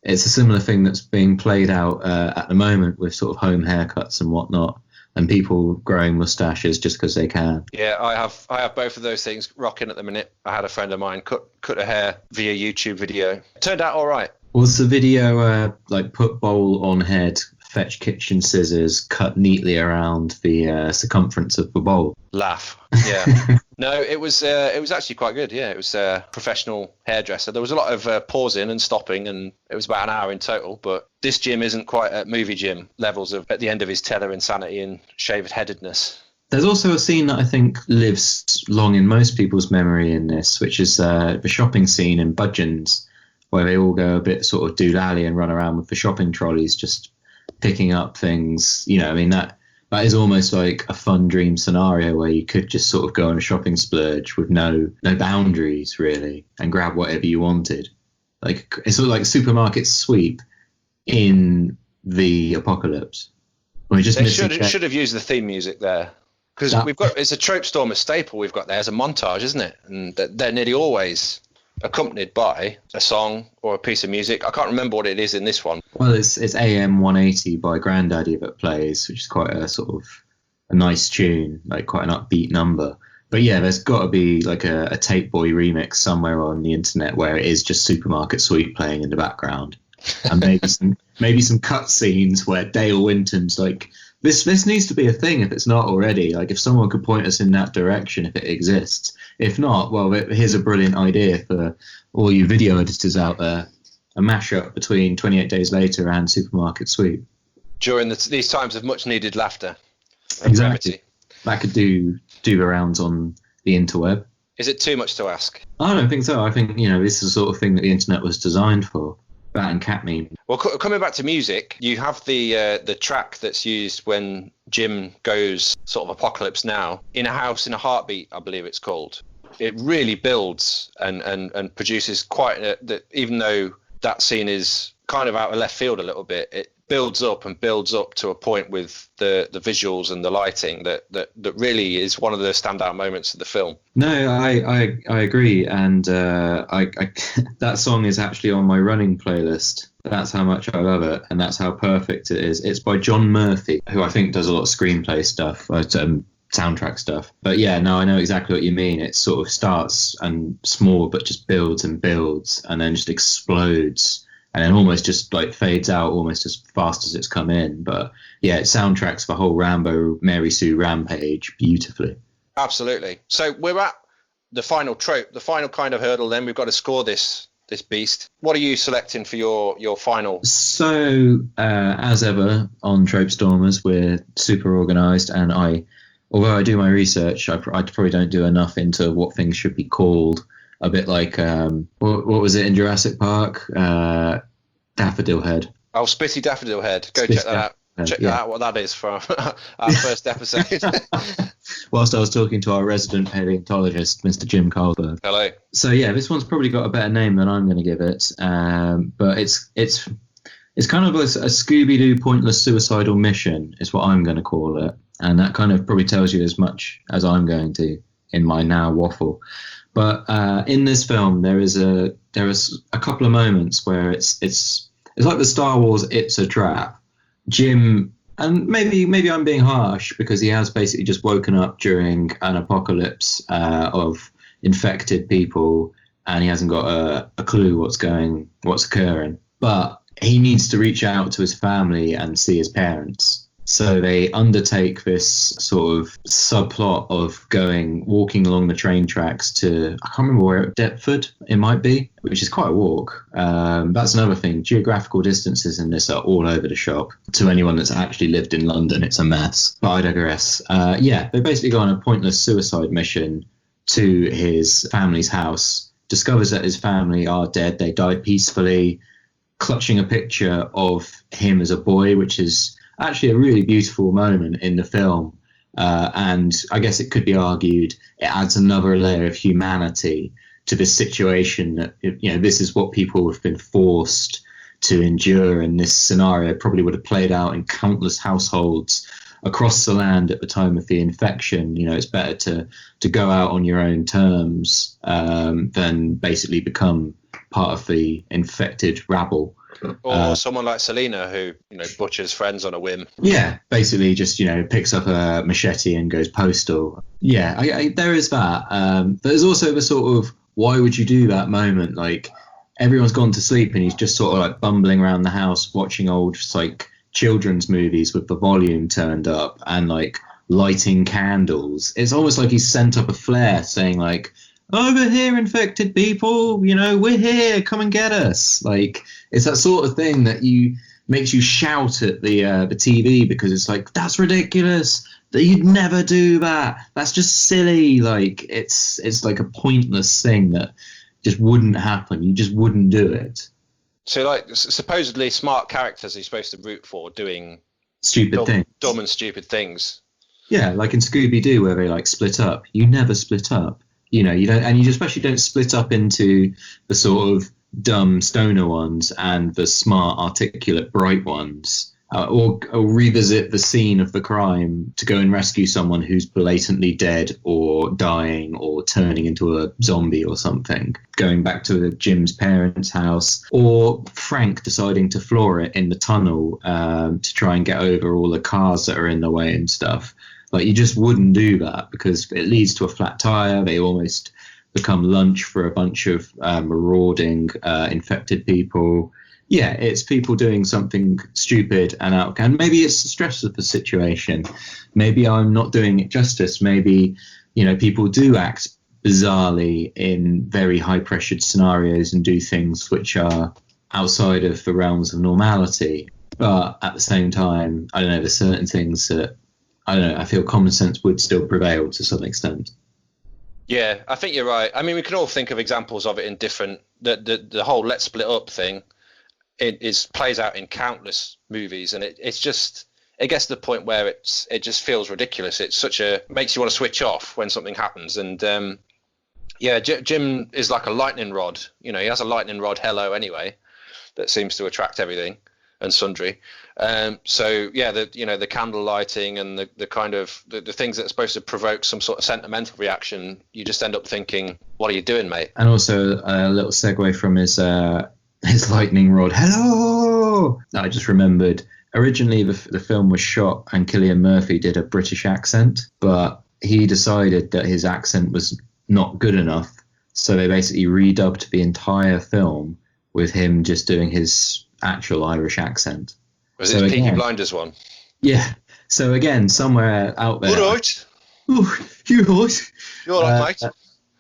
it's a similar thing that's being played out at the moment with sort of home haircuts and whatnot, and people growing mustaches just because they can. Yeah, I have both of those things rocking at the minute. I had a friend of mine cut her hair via YouTube video. It turned out all right. Was the video like put bowl on head, fetch kitchen scissors, cut neatly around the circumference of the bowl? Laugh. Yeah. No, it was actually quite good. Yeah, it was a professional hairdresser. There was a lot of pausing and stopping, and it was about an hour in total. But this Jim isn't quite at movie Jim levels of at the end of his tether insanity and shaved headedness. There's also a scene that I think lives long in most people's memory in this, which is the shopping scene in Budgeons, where they all go a bit sort of doolally and run around with the shopping trolleys, just picking up things. You know, I mean, that is almost like a fun dream scenario where you could just sort of go on a shopping splurge with no boundaries really and grab whatever you wanted. Like it's sort of like a supermarket sweep in the apocalypse. They should have used the theme music there, because it's a Trope Stormers staple we've got there as a montage, isn't it? And they're nearly always accompanied by a song or a piece of music. I can't remember what it is in this one. Well, it's AM 180 by Grandaddy that plays, which is quite a sort of a nice tune, like quite an upbeat number. But yeah, there's got to be like a Tape Boy remix somewhere on the internet where it is just Supermarket Sweep playing in the background, and maybe some cut scenes where Dale Winton's like, this needs to be a thing if it's not already. Like if someone could point us in that direction if it exists. If not, well, here's a brilliant idea for all you video editors out there. A mashup between 28 Days Later and Supermarket Sweep. During these times of much needed laughter. Exactly. Gravity. That could do the rounds on the interweb. Is it too much to ask? I don't think so. I think, this is the sort of thing that the internet was designed for. That and cat meme. Well, coming back to music, you have the track that's used when Jim goes sort of apocalypse now. In a House in a Heartbeat, I believe it's called. It really builds and produces quite even though that scene is kind of out of left field a little bit, it builds up to a point with the visuals and the lighting that really is one of the standout moments of the film. No, I agree, and that song is actually on my running playlist. That's how much I love it, and that's how perfect it is. It's by John Murphy, who I think does a lot of screenplay stuff, soundtrack stuff. But yeah, no, I know exactly what you mean. It sort of starts and small, but just builds and builds, and then just explodes. And then almost just like fades out almost as fast as it's come in. But yeah, it soundtracks the whole Rambo Mary Sue rampage beautifully. Absolutely. So we're at the final trope, the final kind of hurdle. Then we've got to score this beast. What are you selecting for your final? So as ever on Trope Stormers, we're super organised, and although I do my research, I probably don't do enough into what things should be called. A bit like, what was it in Jurassic Park? Daffodil Head. Oh, Spitty Daffodil Head. Go check that out. Check that out, what that is from our first episode. Whilst I was talking to our resident paleontologist, Mr. Jim Carlberg. Hello. So yeah, this one's probably got a better name than I'm going to give it. But it's kind of a Scooby-Doo pointless suicidal mission is what I'm going to call it. And that kind of probably tells you as much as I'm going to in my now waffle. But in this film, there is a couple of moments where it's like the Star Wars "It's a Trap." Jim, and maybe I'm being harsh because he has basically just woken up during an apocalypse of infected people, and he hasn't got a clue what's occurring. But he needs to reach out to his family and see his parents. So they undertake this sort of subplot of walking along the train tracks to, I can't remember where, Deptford it might be, which is quite a walk. That's another thing. Geographical distances in this are all over the shop. To anyone that's actually lived in London, it's a mess. But I digress. Yeah, they basically go on a pointless suicide mission to his family's house, discovers that his family are dead. They died peacefully, clutching a picture of him as a boy, which is actually a really beautiful moment in the film. And I guess it could be argued it adds another layer of humanity to this situation that, you know, this is what people have been forced to endure, and this scenario probably would have played out in countless households across the land at the time of the infection. You know, it's better to go out on your own terms than basically become part of the infected rabble. Or someone like Selena, who, you know, butchers friends on a whim. Yeah, basically just, you know, picks up a machete and goes postal. Yeah, there is that. There's also the sort of, why would you do that moment? Like, everyone's gone to sleep and he's just sort of like bumbling around the house watching old, like, children's movies with the volume turned up and, like, lighting candles. It's almost like he's sent up a flare saying, like, over here, infected people, you know, we're here, come and get us. Like, it's that sort of thing that makes you shout at the TV, because it's like, that's ridiculous, that you'd never do that, that's just silly. Like, it's like a pointless thing that just wouldn't happen. You just wouldn't do it. So, like, supposedly smart characters you're supposed to root for doing stupid things, dumb and stupid things. Yeah, like in Scooby-Doo, where they, like, split up. You never split up. You know, you don't, and you especially don't split up into the sort of dumb stoner ones and the smart, articulate, bright ones, or revisit the scene of the crime to go and rescue someone who's blatantly dead or dying or turning into a zombie or something, going back to Jim's parents' house, or Frank deciding to floor it in the tunnel to try and get over all the cars that are in the way and stuff. Like, you just wouldn't do that because it leads to a flat tire. They almost become lunch for a bunch of marauding infected people. Yeah, it's people doing something stupid and out. And maybe it's the stress of the situation. Maybe I'm not doing it justice. Maybe, you know, people do act bizarrely in very high-pressured scenarios and do things which are outside of the realms of normality. But at the same time, I don't know, there's certain things that, I don't know, I feel common sense would still prevail to some extent. Yeah, I think you're right. I mean, we can all think of examples of it in different, the whole let's split up thing, it plays out in countless movies, and it's just, it gets to the point where it just feels ridiculous. It's makes you want to switch off when something happens. And yeah, Jim is like a lightning rod. You know, he has a lightning rod hello anyway that seems to attract everything and sundry. So yeah, the candle lighting and the kind of the things that are supposed to provoke some sort of sentimental reaction, you just end up thinking, what are you doing, mate? And also a little segue from his lightning rod hello, I just remembered, originally the film was shot and Cillian Murphy did a British accent, but he decided that his accent was not good enough, so they basically redubbed the entire film with him just doing his actual Irish accent. Was it Peaky Blinders one? Yeah. So again, somewhere out there. All right. Oh, you're right. You're all right, mate.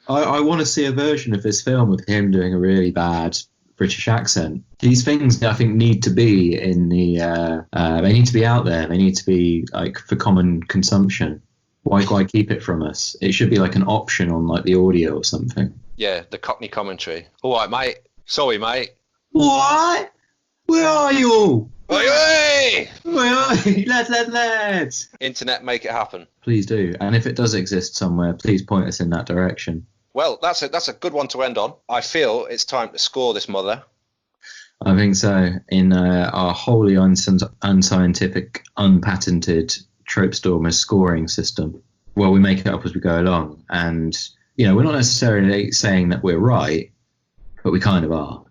I want to see a version of this film with him doing a really bad British accent. These things, I think, need to be in the. They need to be out there. They need to be like for common consumption. Why keep it from us? It should be like an option on like the audio or something. Yeah, the Cockney commentary. All right, mate. Sorry, mate. What? Where are you? Oi, oi! Oi, lads. Internet, make it happen. Please do. And if it does exist somewhere, please point us in that direction. Well, that's a good one to end on. I feel it's time to score this mother. I think so. In our wholly unscientific, unpatented Trope Stormers scoring system. Well, we make it up as we go along. And, you know, we're not necessarily saying that we're right, but we kind of are.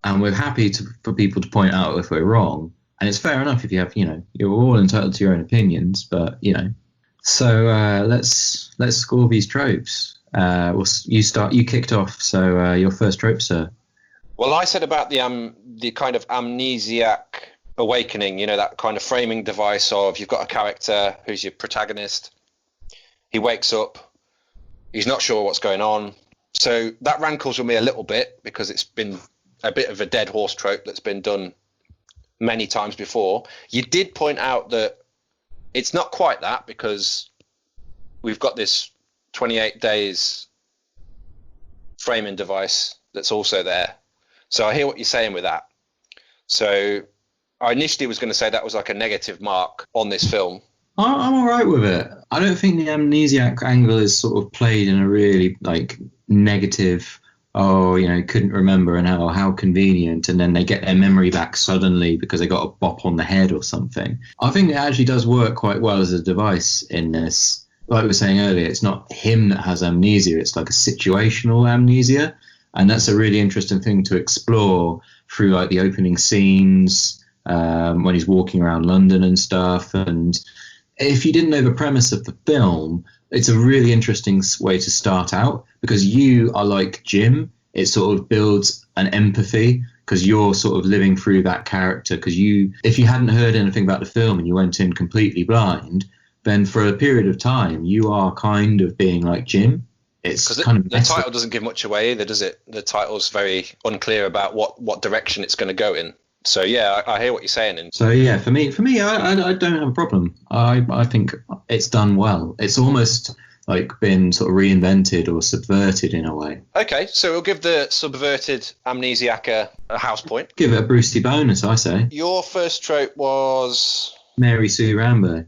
And we're happy for people to point out if we're wrong. And it's fair enough if you have, you know, you're all entitled to your own opinions, but, you know. So let's score these tropes. You kicked off, so your first trope, sir. Well, I said about the kind of amnesiac awakening, you know, that kind of framing device of you've got a character who's your protagonist. He wakes up. He's not sure what's going on. So that rankles with me a little bit because it's been a bit of a dead horse trope that's been done many times before. You did point out that it's not quite that because we've got this 28 days framing device that's also there. So I hear what you're saying with that. So I initially was going to say that was like a negative mark on this film. I'm all right with it. I don't think the amnesiac angle is sort of played in a really like negative, oh, couldn't remember, and how convenient, and then they get their memory back suddenly because they got a bop on the head or something. I think it actually does work quite well as a device in this. Like we were saying earlier, it's not him that has amnesia, it's like a situational amnesia. And that's a really interesting thing to explore through like the opening scenes, when he's walking around London and stuff. And if you didn't know the premise of the film, it's a really interesting way to start out, because you are like Jim. It sort of builds an empathy because you're sort of living through that character. Because if you hadn't heard anything about the film and you went in completely blind, then for a period of time, you are kind of being like Jim. It's kind of the title doesn't give much away either, does it? The title's very unclear about what direction it's going to go in. So yeah, I hear what you're saying. And so yeah, for me, I don't have a problem. I think it's done well. It's almost like been sort of reinvented or subverted in a way. Okay, so we'll give the subverted amnesiac a house point. Give it a Brucey bonus, I say. Your first trope was Mary Sue Rambo.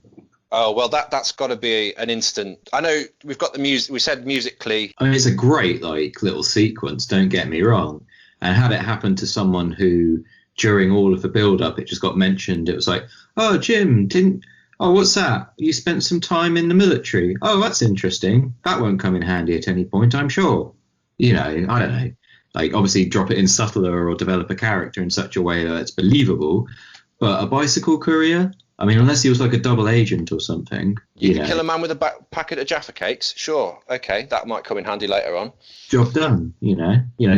Oh, well, that's got to be an instant. I know we've got the music. We said musically. I mean, it's a great little sequence. Don't get me wrong. And had it happened to someone who, during all of the build-up, it just got mentioned. It was like, oh, Jim, what's that? You spent some time in the military. Oh, that's interesting. That won't come in handy at any point, I'm sure. I don't know. Like, obviously, drop it in subtler or develop a character in such a way that it's believable. But a bicycle courier? I mean, unless he was like a double agent or something. You can kill a man with a packet of Jaffa cakes. Sure. Okay. That might come in handy later on. Job done. You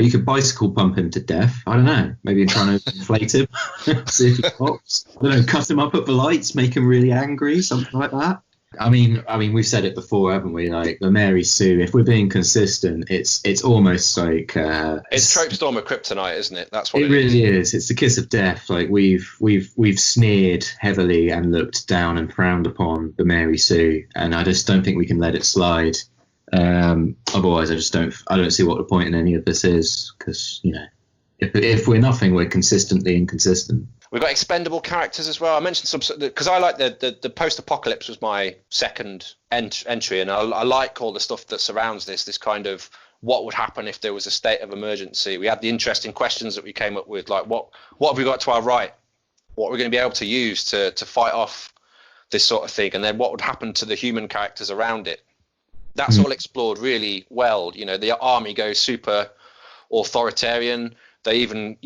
could bicycle pump him to death. I don't know. Maybe trying to inflate him. See if he pops. I don't know, cut him up at the lights, make him really angry, something like that. I mean, we've said it before, haven't we? Like the Mary Sue. If we're being consistent, it's almost like it's Trope Stormer kryptonite, isn't it? That's what it really is. It's the kiss of death. Like we've sneered heavily and looked down and frowned upon the Mary Sue, and I just don't think we can let it slide. Otherwise, I don't see what the point in any of this is, because if we're nothing, we're consistently inconsistent. We've got expendable characters as well. I mentioned some because I like the post-apocalypse was my second entry, and I like all the stuff that surrounds this kind of what would happen if there was a state of emergency. We had the interesting questions that we came up with, like what have we got to our right? What are we going to be able to use to fight off this sort of thing? And then what would happen to the human characters around it? That's all explored really well. The army goes super authoritarian. They even,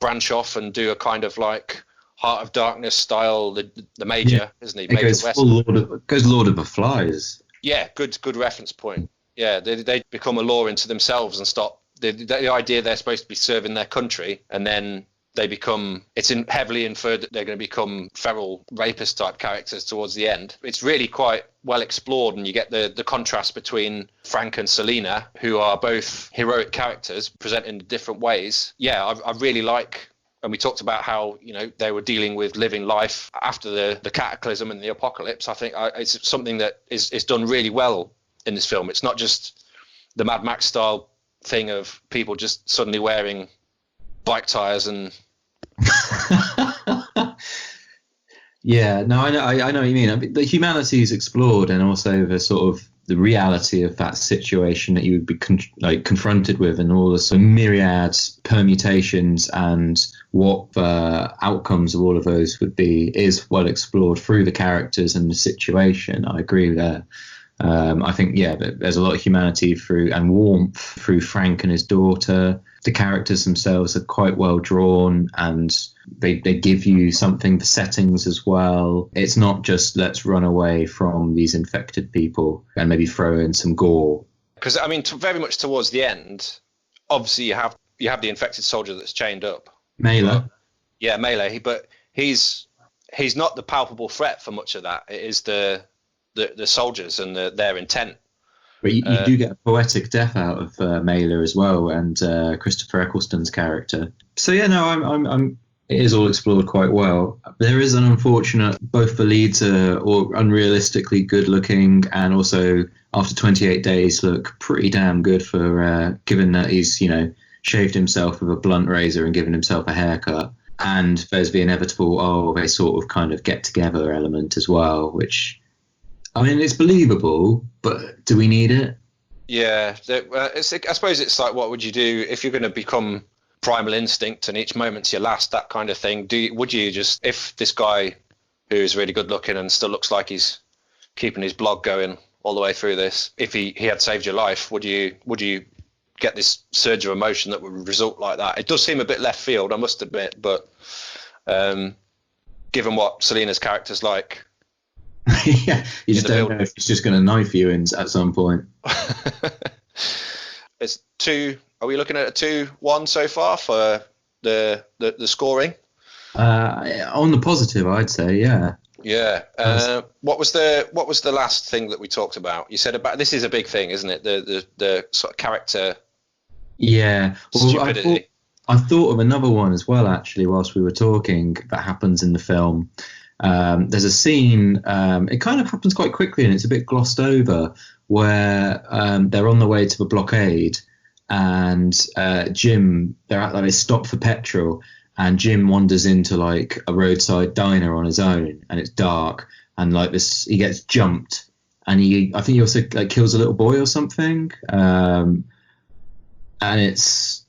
branch off and do a kind of like Heart of Darkness style. The Major, isn't he? Major West. Goes Lord of the Flies. Yeah, good reference point. Yeah, they become a law into themselves and stop. The idea they're supposed to be serving their country, and then they become. It's heavily inferred that they're going to become feral rapist type characters towards the end. It's really quite well explored, and you get the contrast between Frank and Selena, who are both heroic characters presented in different ways. Yeah, I really like, and we talked about how they were dealing with living life after the cataclysm and the apocalypse. I think it's something that is done really well in this film. It's not just the Mad Max style thing of people just suddenly wearing bike tires and Yeah, no, I know what you mean. I mean, the humanity is explored, and also the sort of the reality of that situation that you would be confronted with, and all the sort of myriad permutations and what the outcomes of all of those would be is well explored through the characters and the situation. I agree there. I think, there's a lot of humanity and warmth through Frank and his daughter. The characters themselves are quite well drawn, and they give you something, the settings as well. It's not just let's run away from these infected people and maybe throw in some gore. Because, I mean, very much towards the end, obviously you have the infected soldier that's chained up. Mailer. Yeah, Melee. But he's not the palpable threat for much of that. It is the soldiers and their intent. But you do get a poetic death out of Mailer as well, and Christopher Eccleston's character. So I'm it is all explored quite well. There is an unfortunate, both the leads are unrealistically good looking, and also after 28 days look pretty damn good for given that he's shaved himself with a blunt razor and given himself a haircut. And there's the inevitable they sort of kind of get together element as well, which, I mean, it's believable, but do we need it? Yeah, I suppose it's like, what would you do if you're going to become primal instinct and each moment's your last, that kind of thing? Would you just, if this guy who is really good looking and still looks like he's keeping his blog going all the way through this, if he had saved your life, would you get this surge of emotion that would result like that? It does seem a bit left field, I must admit, but given what Selena's character's like. Yeah, you just don't know if he's just going to knife you at some point. It's 2. Are we looking at a 2-1 so far for the scoring? On the positive, I'd say, yeah. Yeah. What was the last thing that we talked about? You said about, this is a big thing, isn't it? The sort of character. Yeah. Well, stupidity. I thought of another one as well, actually, whilst we were talking, that happens in the film. There's a scene, it kind of happens quite quickly and it's a bit glossed over, where they're on the way to the blockade and Jim, they stop for petrol and Jim wanders into like a roadside diner on his own and it's dark and like this, he gets jumped and I think he also like kills a little boy or something. And it's,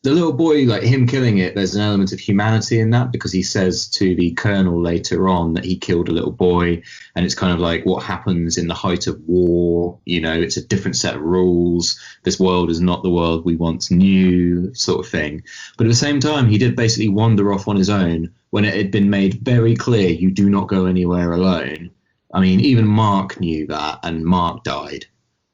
the little boy, like him killing it, there's an element of humanity in that because he says to the colonel later on that he killed a little boy, and it's kind of like what happens in the height of war. You know, it's a different set of rules. This world is not the world we once knew, sort of thing. But at the same time, he did basically wander off on his own when it had been made very clear you do not go anywhere alone. I mean, even Mark knew that, and Mark died.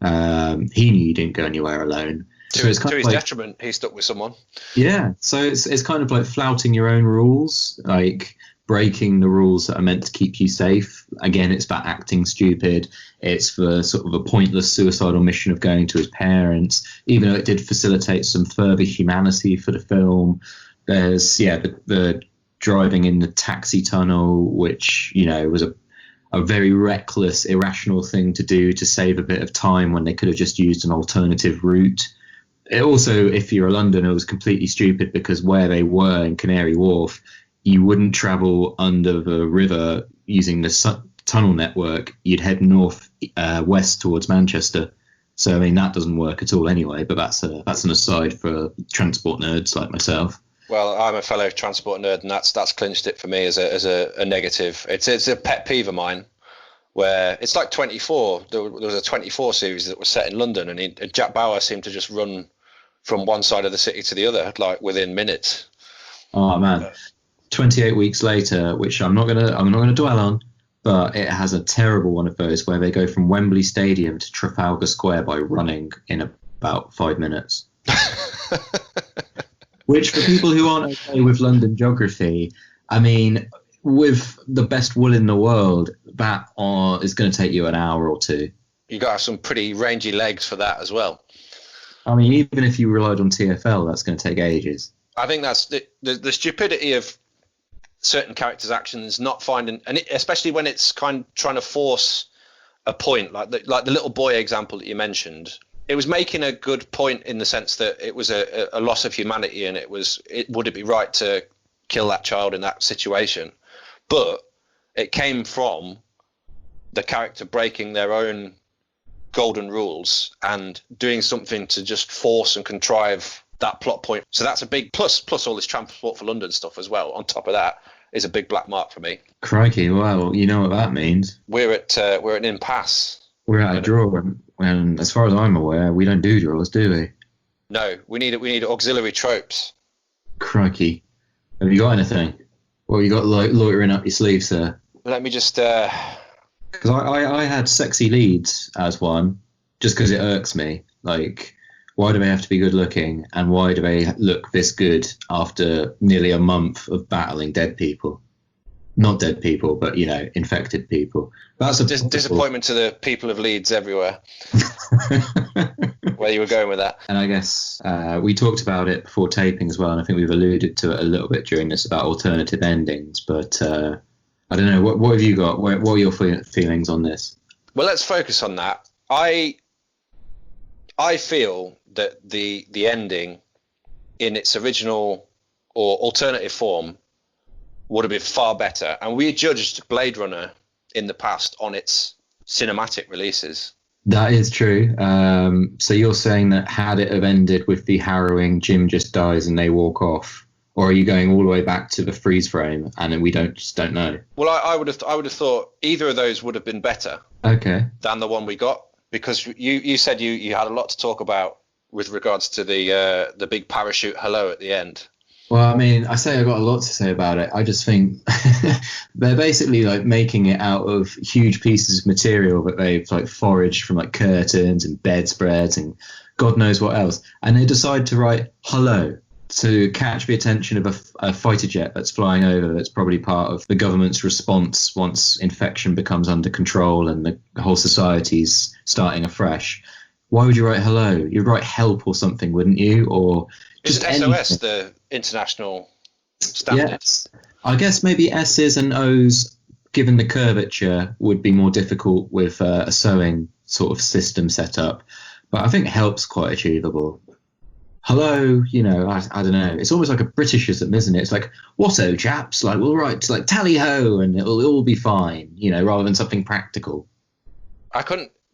He knew you didn't go anywhere alone. To his detriment, he stuck with someone. Yeah, so it's kind of like flouting your own rules, like breaking the rules that are meant to keep you safe. Again, it's about acting stupid. It's for sort of a pointless suicidal mission of going to his parents, even though it did facilitate some further humanity for the film. There's, the driving in the taxi tunnel, which, you know, was a very reckless, irrational thing to do to save a bit of time when they could have just used an alternative route. It also, if you're a Londoner, it was completely stupid because where they were in Canary Wharf, you wouldn't travel under the river using the tunnel network. You'd head north west towards Manchester. So I mean that doesn't work at all anyway. But that's an aside for transport nerds like myself. Well, I'm a fellow transport nerd, and that's clinched it for me as a negative. It's a pet peeve of mine. Where it's like 24. There was a 24 series that was set in London, and Jack Bauer seemed to just run from one side of the city to the other, like within minutes. Oh man, 28 weeks later, which I'm not gonna dwell on, but it has a terrible one of those where they go from Wembley Stadium to Trafalgar Square by running in about 5 minutes. Which, for people who aren't okay with London geography, I mean, with the best will in the world, that is going to take you an hour or two. You got to have some pretty rangy legs for that as well. I mean, even if you relied on TfL, that's going to take ages. I think that's the stupidity of certain characters' actions, not finding, and especially when it's trying to force a point, like the little boy example that you mentioned. It was making a good point in the sense that it was a loss of humanity, and would it be right to kill that child in that situation? But it came from the character breaking their own golden rules and doing something to just force and contrive that plot point. So that's a big plus all this Transport for London stuff as well. On top of that is a big black mark for me. Crikey, well, you know what that means. We're at an impasse. We're at a draw, and as far as I'm aware, we don't do draws, do we? No, we need auxiliary tropes. Crikey. Have you got anything? What you got loitering up your sleeve, sir? Let me just... Because I had sexy leads as one, just because it irks me. Like, why do they have to be good looking, and why do they look this good after nearly a month of battling dead people? Not dead people, but, you know, infected people. That's a disappointment to the people of Leeds everywhere. Where you were going with that. And I guess we talked about it before taping as well, and I think we've alluded to it a little bit during this about alternative endings, but I don't know, what have you got? What are your feelings on this? Well, let's focus on that. I feel that the ending in its original or alternative form would have been far better, and we judged Blade Runner in the past on its cinematic releases. That is true. So you're saying that had it have ended with the harrowing Jim just dies and they walk off, or are you going all the way back to the freeze frame and then we just don't know? Well, I would have thought either of those would have been better Okay. than the one we got, because you said you had a lot to talk about with regards to the big parachute hello at the end. Well, I mean, I say I've got a lot to say about it. I just think they're basically like making it out of huge pieces of material that they've like foraged from like curtains and bedspreads and God knows what else. And they decide to write hello to catch the attention of a fighter jet that's flying over, that's probably part of the government's response once infection becomes under control and the whole society's starting afresh. Why would you write hello? You'd write help or something, wouldn't you? Or just Isn't SOS anything. the international standard? Yes. I guess maybe S's and O's, given the curvature, would be more difficult with a sewing sort of system set up. But I think help's quite achievable. Hello, I don't know. It's almost like a Britishism, isn't it? It's like, what-o, chaps? Like, we'll write like tally-ho and it'll all be fine, rather than something practical.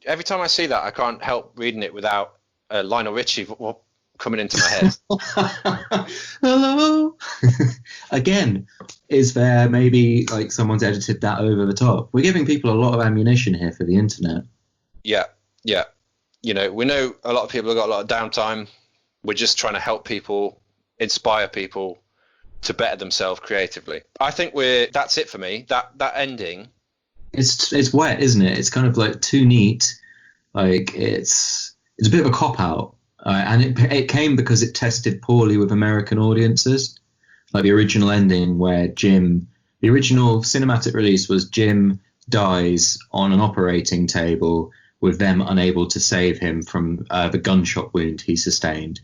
Every time I see that, I can't help reading it without Lionel Richie coming into my head. Hello. Again, is there maybe like someone's edited that over the top? We're giving people a lot of ammunition here for the internet. Yeah. We know a lot of people have got a lot of downtime. We're just trying to help people, inspire people to better themselves creatively. I think that's it for me. That ending. It's wet, isn't it? It's kind of like too neat. Like it's a bit of a cop out, and it came because it tested poorly with American audiences. Like the original ending, where the original cinematic release was Jim dies on an operating table with them unable to save him from the gunshot wound he sustained.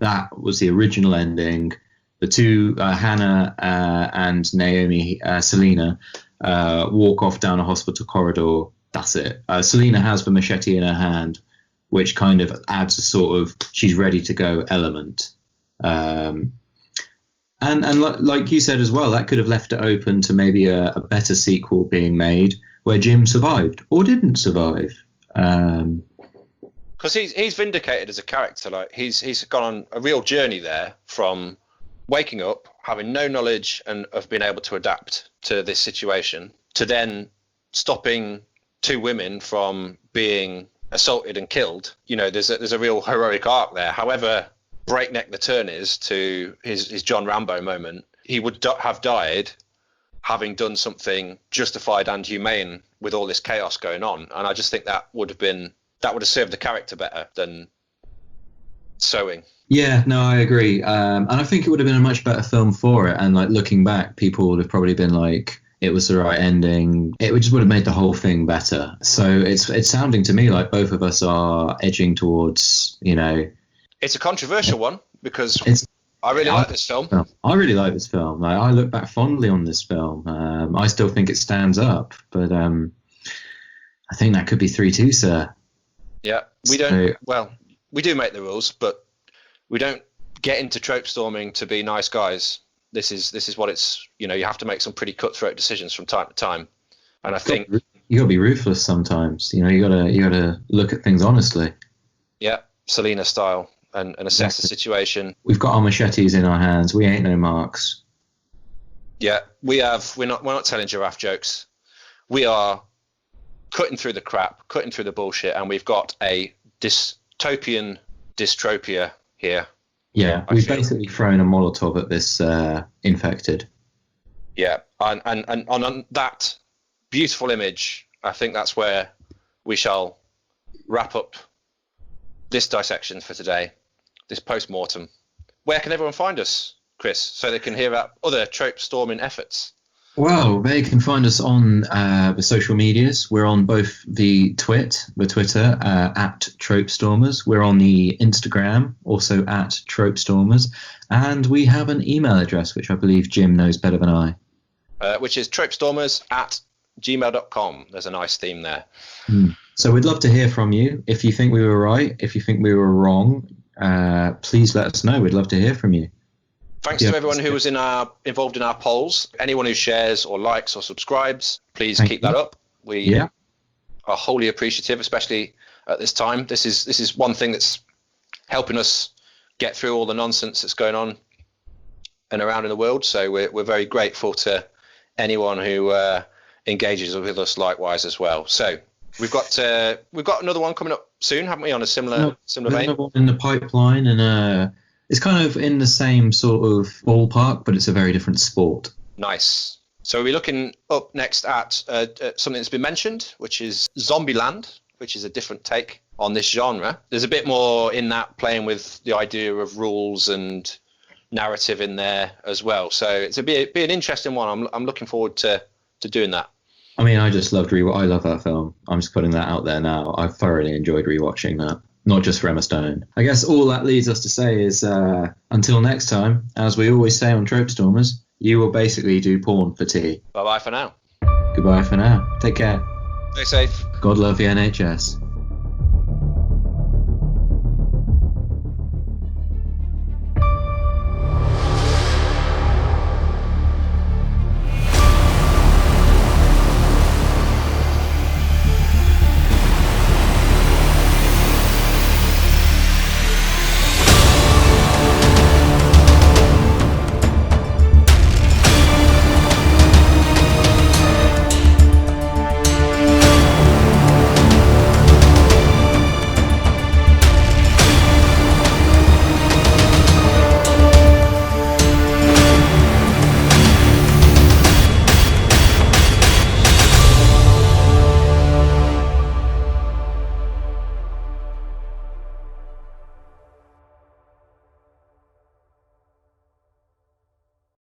That was the original ending. The two, Hannah and Naomi, Selena, walk off down a hospital corridor. That's it. Selena has the machete in her hand, which kind of adds a sort of she's ready to go element. And like you said as well, that could have left it open to maybe a better sequel being made where Jim survived or didn't survive. Because he's vindicated as a character. Like he's gone on a real journey there from waking up, having no knowledge and of being able to adapt to this situation, to then stopping two women from being assaulted and killed. There's a real heroic arc there. However breakneck the turn is to his John Rambo moment, he would have died having done something justified and humane with all this chaos going on. And I just think that would have served the character better than sewing. Yeah, no, I agree. And I think it would have been a much better film for it. And like looking back, people would have probably been like, it was the right ending. It just would have made the whole thing better. So it's sounding to me like both of us are edging towards, It's a controversial one because I really like this film. I really like this film. Like, I look back fondly on this film. I still think it stands up, but I think that could be 3-2, sir. Yeah, we do make the rules, but we don't get into trope storming to be nice guys. This is what it's. You have to make some pretty cutthroat decisions from time to time, and I think you gotta be ruthless sometimes. You gotta look at things honestly. Yeah, Selena style, and assess the situation. We've got our machetes in our hands. We ain't no marks. Yeah, we're not telling giraffe jokes. We are cutting through the crap, cutting through the bullshit, and we've got a dystopian dystropia here. Yeah, we've basically thrown a Molotov at this infected. Yeah, and on that beautiful image, I think that's where we shall wrap up this dissection for today, this post-mortem. Where can everyone find us, Chris, so they can hear about other trope storming efforts? Well, they can find us on the social medias. We're on both the Twitter at Trope Stormers. We're on the Instagram, also at Trope Stormers. And we have an email address, which I believe Jim knows better than I. Which is tropestormers@gmail.com. There's a nice theme there. So we'd love to hear from you. If you think we were right, if you think we were wrong, please let us know. We'd love to hear from you. Thanks to everyone who was involved in our polls. Anyone who shares or likes or subscribes, please keep that up. We are wholly appreciative, especially at this time. This is one thing that's helping us get through all the nonsense that's going on and around in the world. So we're very grateful to anyone who engages with us likewise as well. So we've got another one coming up soon, haven't we? On a similar vein. Another one in the pipeline, and it's kind of in the same sort of ballpark, but it's a very different sport. Nice. So we're looking up next at something that's been mentioned, which is Zombieland, which is a different take on this genre. There's a bit more in that, playing with the idea of rules and narrative in there as well. So it's be an interesting one. I'm looking forward to doing that. I mean, I just loved I love that film. I'm just putting that out there now. I thoroughly enjoyed rewatching that, not just for Emma Stone. I guess all that leads us to say is until next time, as we always say on Trope Stormers, you will basically do porn for tea. Bye-bye for now. Goodbye for now. Take care. Stay safe. God love the NHS.